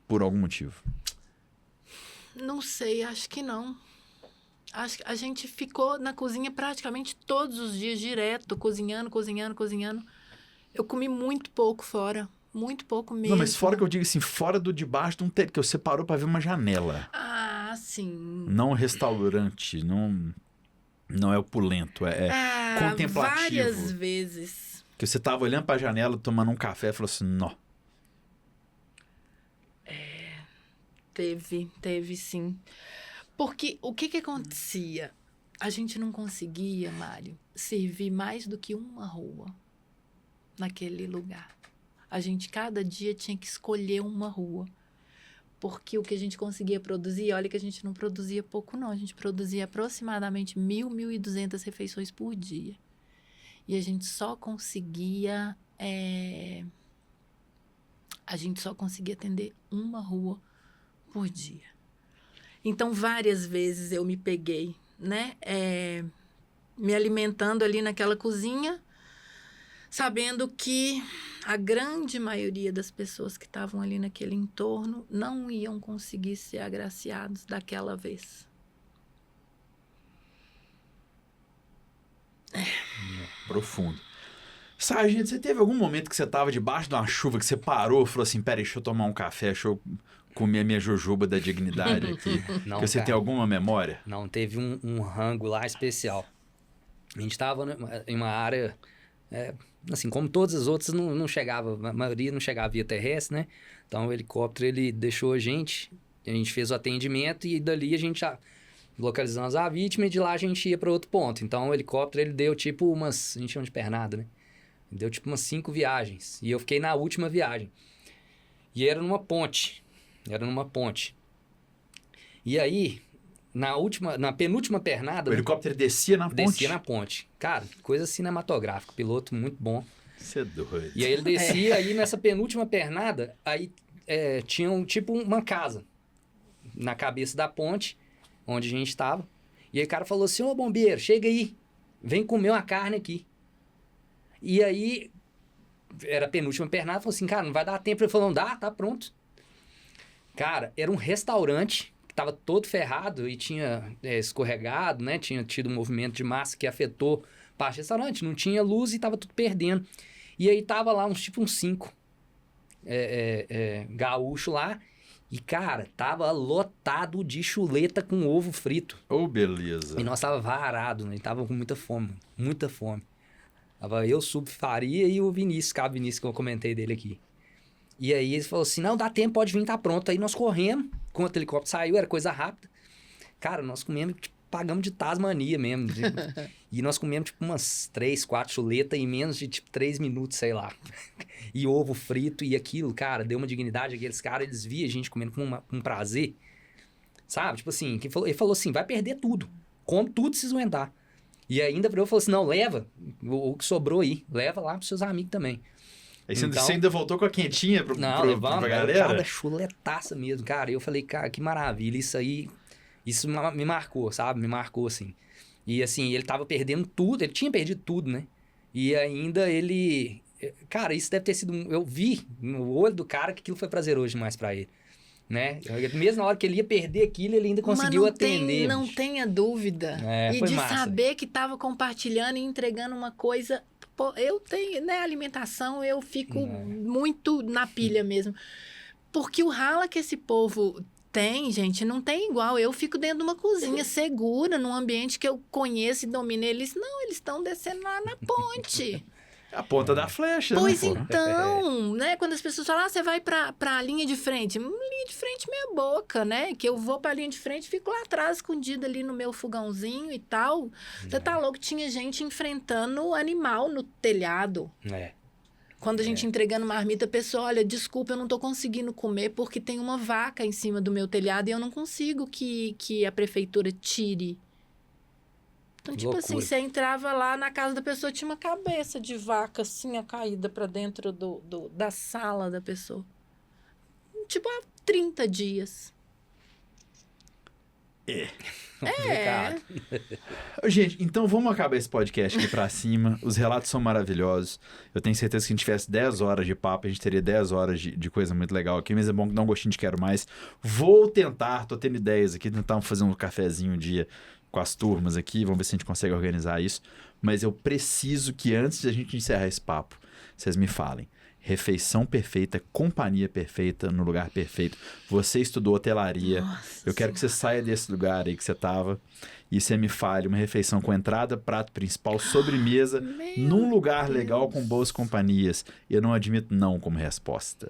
por algum motivo? Não sei, acho que não. Acho que a gente ficou na cozinha praticamente todos os dias, direto, cozinhando. Eu comi muito pouco fora, muito pouco mesmo. Não, mas fora que eu digo assim, fora do debaixo de um teto, que você parou pra ver uma janela. Ah, sim. Não um restaurante, não é opulento, é contemplativo. Várias vezes. Que você tava olhando pra janela, tomando um café e falou assim, não. Teve sim. Porque o que acontecia? A gente não conseguia, Mário, servir mais do que uma rua naquele lugar. A gente, cada dia, tinha que escolher uma rua. Porque o que a gente conseguia produzir, olha que a gente não produzia pouco, não. A gente produzia aproximadamente 1.200 refeições por dia. E a gente só conseguia... A gente só conseguia atender uma rua por dia. Então, várias vezes eu me peguei, né? Me alimentando ali naquela cozinha, sabendo que a grande maioria das pessoas que estavam ali naquele entorno não iam conseguir ser agraciados daquela vez. Profundo. Sargento, você teve algum momento que você tava debaixo de uma chuva, que você parou e falou assim, peraí, deixa eu tomar um café, deixa eu comer a minha jojoba da dignidade aqui. Não, que você cara. tem alguma memória? Não, teve um rango lá especial. A gente estava em uma área, assim, como todas as outras, não chegava, a maioria não chegava via terrestre, né? Então o helicóptero, ele deixou a gente fez o atendimento e dali a gente já localizamos a vítima e de lá a gente ia para outro ponto. Então o helicóptero, ele deu tipo a gente chama de pernada, né? Deu tipo umas 5 viagens e eu fiquei na última viagem. E era numa ponte. E aí, na penúltima pernada... O helicóptero descia na ponte? Descia na ponte. Cara, coisa cinematográfica. Piloto muito bom. Você é doido. E aí ele descia, aí nessa penúltima pernada, aí tinha tipo uma casa na cabeça da ponte, onde a gente estava. E aí o cara falou assim, ô bombeiro, chega aí, vem comer uma carne aqui. E aí, era a penúltima pernada, falou assim, cara, não vai dar tempo. Ele falou, não dá, tá pronto. Cara, era um restaurante que tava todo ferrado e tinha escorregado, né? Tinha tido um movimento de massa que afetou parte do restaurante. Não tinha luz e tava tudo perdendo. E aí tava lá uns 5 gaúcho lá. E, cara, tava lotado de chuleta com ovo frito. Oh, beleza. E nós tava varado, né? E tava com muita fome, muita fome. Tava eu, Subfaria e o Vinícius, que eu comentei dele aqui. E aí ele falou assim, não, dá tempo, pode vir, tá pronto. Aí nós corremos, quando o helicóptero saiu, era coisa rápida. Cara, nós comemos, tipo, pagamos de Tasmania mesmo. E nós comemos, tipo, umas 3, 4 chuletas em menos de, tipo, 3 minutos, sei lá. E ovo frito e aquilo, cara, deu uma dignidade. Aqueles caras, eles viam a gente comendo com um prazer. Sabe? Tipo assim, ele falou assim, vai perder tudo. Come tudo se aguentar. E ainda pra eu, falou assim, não, leva o que sobrou aí. Leva lá pros seus amigos também. Aí você ainda voltou com a quentinha pra galera? Cada chuletaça mesmo, cara. Eu falei, cara, que maravilha. Isso me marcou, sabe? Me marcou, assim. E, assim, ele tava perdendo tudo. Ele tinha perdido tudo, né? E ainda ele... Cara, isso deve ter sido... Eu vi no olho do cara que aquilo foi prazeroso demais pra ele. Né? Mesmo na hora que ele ia perder aquilo, ele ainda conseguiu atender. Não tenha dúvida. E foi de massa. saber que tava compartilhando e entregando uma coisa... Pô, eu tenho, né, alimentação, eu fico muito na pilha mesmo. Porque o rala que esse povo tem, gente, não tem igual. Eu fico dentro de uma cozinha segura, num ambiente que eu conheço e domino. Eles estão descendo lá na ponte. A ponta da flecha, Pois né? então, né? Quando as pessoas falam, você vai pra linha de frente. Linha de frente meia boca, né? Que eu vou pra linha de frente, fico lá atrás, escondida ali no meu fogãozinho e tal. Você tá louco? Tinha gente enfrentando animal no telhado. Quando a gente entregando marmita, a pessoa, olha, desculpa, eu não tô conseguindo comer porque tem uma vaca em cima do meu telhado e eu não consigo que a prefeitura tire. Então, tipo assim, você entrava lá na casa da pessoa, tinha uma cabeça de vaca, assim, caída pra dentro da sala da pessoa. Tipo, há 30 dias. Gente, então vamos acabar esse podcast aqui pra cima. Os relatos são maravilhosos. Eu tenho certeza que se a gente tivesse 10 horas de papo, a gente teria 10 horas de coisa muito legal aqui. Mas é bom que dá um gostinho de quero mais. Vou tentar, tô tendo ideias aqui, tentar fazer um cafezinho um dia com as turmas aqui, vamos ver se a gente consegue organizar isso. Mas eu preciso que antes de a gente encerrar esse papo, vocês me falem. Refeição perfeita, companhia perfeita, no lugar perfeito. Você estudou hotelaria. Eu quero que você saia desse lugar aí que você estava e você me fale uma refeição com entrada, prato principal, sobremesa, num lugar legal com boas companhias. Eu não admito não como resposta.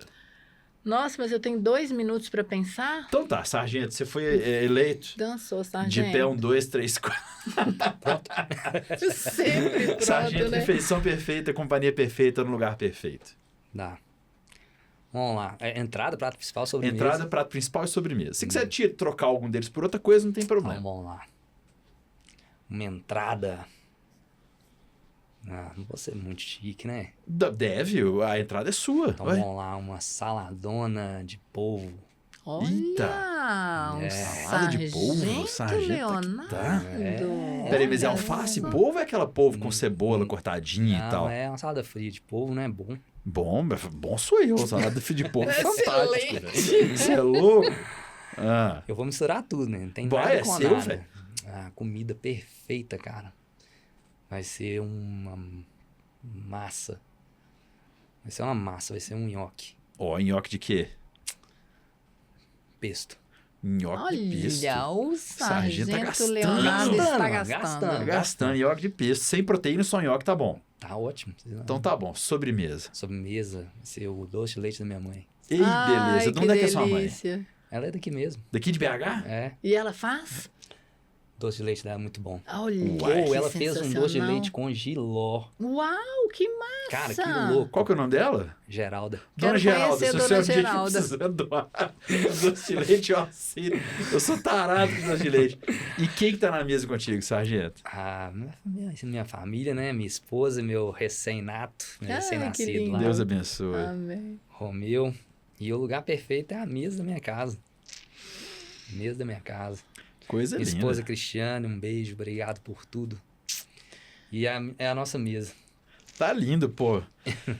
Nossa, mas eu tenho 2 minutos pra pensar? Então tá, sargento, você foi eleito. Dançou, sargento. De pé 1, 2, 3, 4. Sempre pronto, Sargento, né? refeição perfeita, companhia perfeita, no lugar perfeito. Dá. Vamos lá. Entrada, prato principal, sobremesa. Entrada, prato principal e sobremesa. Se quiser trocar algum deles por outra coisa, não tem problema. Então, vamos lá. Uma entrada... não vou ser muito chique, né? Deve, a entrada é sua. Então vamos lá, uma saladona de polvo. Olha, um salada de polvo, sargento Leonardo. Tá. Peraí, mas é alface e polvo ou é aquela polvo com cebola cortadinha e tal? Não, é uma salada fria de polvo, não é bom. Bom sou eu, salada de polvo é fantástico, velho. Excelente. Você é louco? Eu vou misturar tudo, né? Não tem Vai, nada é com seu, nada. velho. Comida perfeita, cara. Vai ser uma massa. Vai ser uma massa, vai ser um nhoque. Nhoque de quê? Pesto. Nhoque de pesto. Olha, o Sargento tá sargento gastando. Leonardo está Gastando. gastando. Gastando nhoque de pesto. Sem proteína, só nhoque tá bom. Tá ótimo. Então tá bom. Sobremesa. Sobremesa, vai ser o doce de leite da minha mãe. Ei, beleza. De onde é que é sua mãe? Delícia. Ela é daqui mesmo. Daqui de BH? É. E ela faz? Doce de leite dela é muito bom. Olha, Ou que ela fez um doce de sensacional. leite com giló. Uau, que massa! Cara, que louco. Qual que é o nome dela? Geralda. Dona Quero Geralda. conhecer Se a você Dona é um dia que Geralda. precisa doar doce de leite, eu assino. Eu sou tarado com doce de leite. E quem que tá na mesa contigo, sargento? Minha família, né? Minha esposa, meu recém-nato, meu Ah, que recém-nascido lindo. lá. Deus abençoe. Amém. Romeu. E o lugar perfeito é a mesa da minha casa. Mesa da minha casa. Coisa Minha linda. esposa Cristiane, um beijo, obrigado por tudo. E é a nossa mesa. Tá lindo, pô.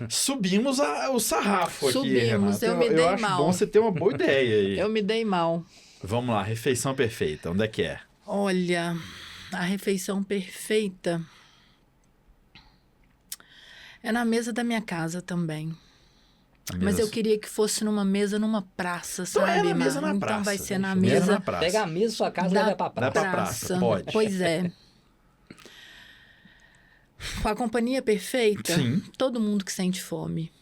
Subimos o sarrafo aqui, Subimos, Renata. eu me dei acho mal. bom você ter uma boa ideia aí. Eu me dei mal. Vamos lá, refeição perfeita. Onde é que é? Olha, a refeição perfeita é na mesa da minha casa também. Mas eu queria que fosse numa mesa, numa praça, Então sabe? é na mesa na Então praça. vai ser na Mesa mesa na praça. Pega a mesa da sua casa e leva pra Dá praça. pra praça, pode. Pois é. Com a companhia perfeita, Sim. todo mundo que sente fome.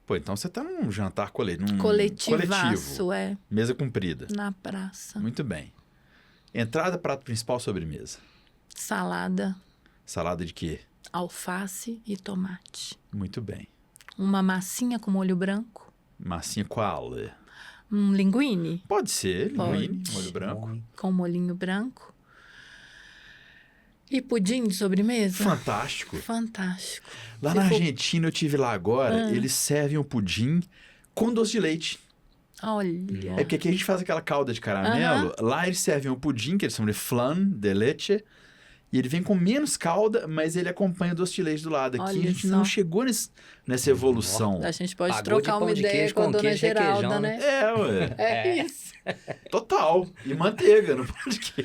Pô, então você tá num jantar coletivo. Coletivaço, é. Mesa comprida. Na praça. Muito bem. Entrada, prato principal, sobremesa. Salada, Salada de quê? alface e tomate. Muito bem. Uma massinha com molho branco. Massinha qual? Um linguine Pode ser, Pode. linguine, molho branco. com molhinho branco. E pudim de sobremesa. Fantástico. Fantástico. Lá Se na for- Argentina, eu tive lá agora, eles servem o pudim com doce de leite. Olha. É porque aqui a gente faz aquela calda de caramelo. Lá eles servem o pudim, que eles chamam de flan de leite. E ele vem com menos calda, mas ele acompanha doce de leite do lado. Aqui Olha a gente só. não chegou nessa evolução. A gente pode Pagou de trocar pão uma de ideia queijo com a com dona queijo e Geralda, requeijão, né? É, ué. É isso. Total. E manteiga, não pode que.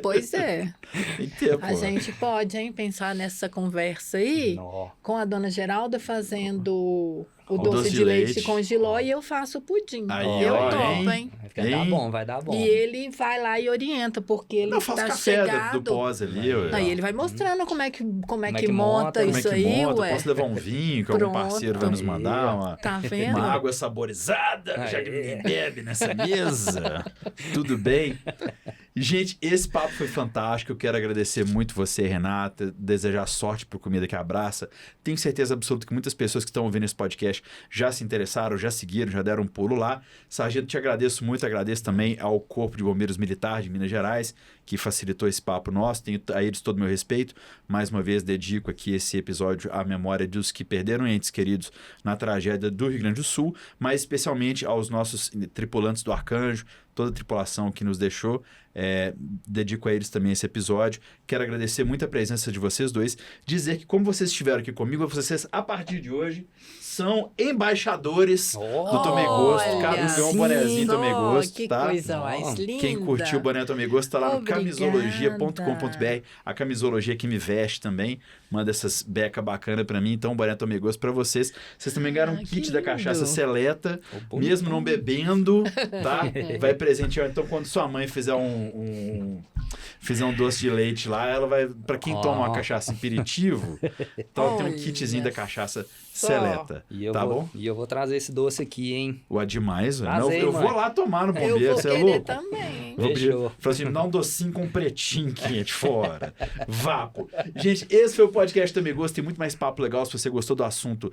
Pois é. Tem que ter, pô. A gente pode, hein, pensar nessa conversa aí Nó. com a dona Geralda fazendo o doce doce de de leite leite. com jiló e eu faço o pudim. Aí, eu ó, topo, hein? hein? Vai dar Hein? bom, vai dar bom. E ele vai lá e orienta, porque ele Não, eu faço tá café chegado. do pós ali, ué. Aí ele vai mostrando como é que monta Como é que monta, isso Como é que aí, monta? ué. Posso levar um vinho que algum Pronto. parceiro vai nos mandar? Tá vendo? Uma água saborizada, já que ninguém bebe nessa mesa. Tudo bem? Gente, esse papo foi fantástico. Eu quero agradecer muito você, Renata. Desejar sorte pro Comida que Abraça. Tenho certeza absoluta que muitas pessoas que estão ouvindo esse podcast já se interessaram, já seguiram, já deram um pulo lá. Sargento, te agradeço muito. Agradeço também ao Corpo de Bombeiros Militar de Minas Gerais, que facilitou esse papo nosso. Tenho a eles todo o meu respeito. Mais uma vez, dedico aqui esse episódio à memória dos que perderam entes queridos na tragédia do Rio Grande do Sul, mas especialmente aos nossos tripulantes do Arcanjo, toda a tripulação que nos deixou. Dedico a eles também esse episódio. Quero agradecer muito a presença de vocês dois. Dizer que, como vocês estiveram aqui comigo, vocês, a partir de hoje, são embaixadores do Tomei Gosto. Olha, Cada um ganhou um bonezinho só, Tomei Gosto, que tá? coisa mais linda. Quem curtiu o boné Tomei Gosto tá lá no Obrigada. camisologia.com.br. A camisologia que me veste também. Manda essas becas bacanas pra mim. Então, o boné Tomei Gosto pra vocês. Vocês também ganharam um que kit da lindo. cachaça seleta, Ô, mesmo não bebendo, tá? Vai presentear. Então, quando sua mãe fizer fizer um doce de leite lá, ela vai... Pra quem toma uma cachaça aperitivo, então tem um Olha kitzinho da cachaça só. seleta. E eu Tá vou, bom? E eu vou trazer esse doce aqui, hein? Ué, demais, velho. Traz aí, Eu mãe. vou lá tomar no Eu bombeiro, vou você é querer louco? também. Vou pedir, Fechou. falar assim, me dá um docinho com um pretinho quente fora. Vapo. Gente, esse foi o podcast Tomei Gosto. Tem muito mais papo legal. Se você gostou do assunto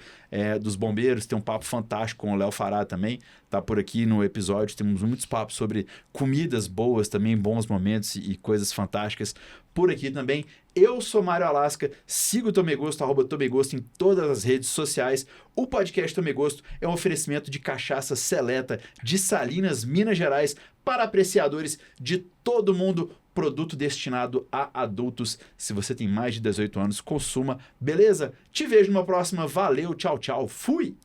dos bombeiros, tem um papo fantástico com o Léo Fará também. Tá por aqui no episódio. Temos muitos papos sobre comidas boas também, bons momentos e coisas fantásticas por aqui também. Eu sou Mário Alasca, siga o Tomei Gosto, @TomeiGosto em todas as redes sociais. O podcast Tomei Gosto é um oferecimento de cachaça seleta de Salinas, Minas Gerais, para apreciadores de todo mundo. Produto destinado a adultos. Se você tem mais de 18 anos, consuma. Beleza? Te vejo numa próxima. Valeu, tchau, tchau. Fui!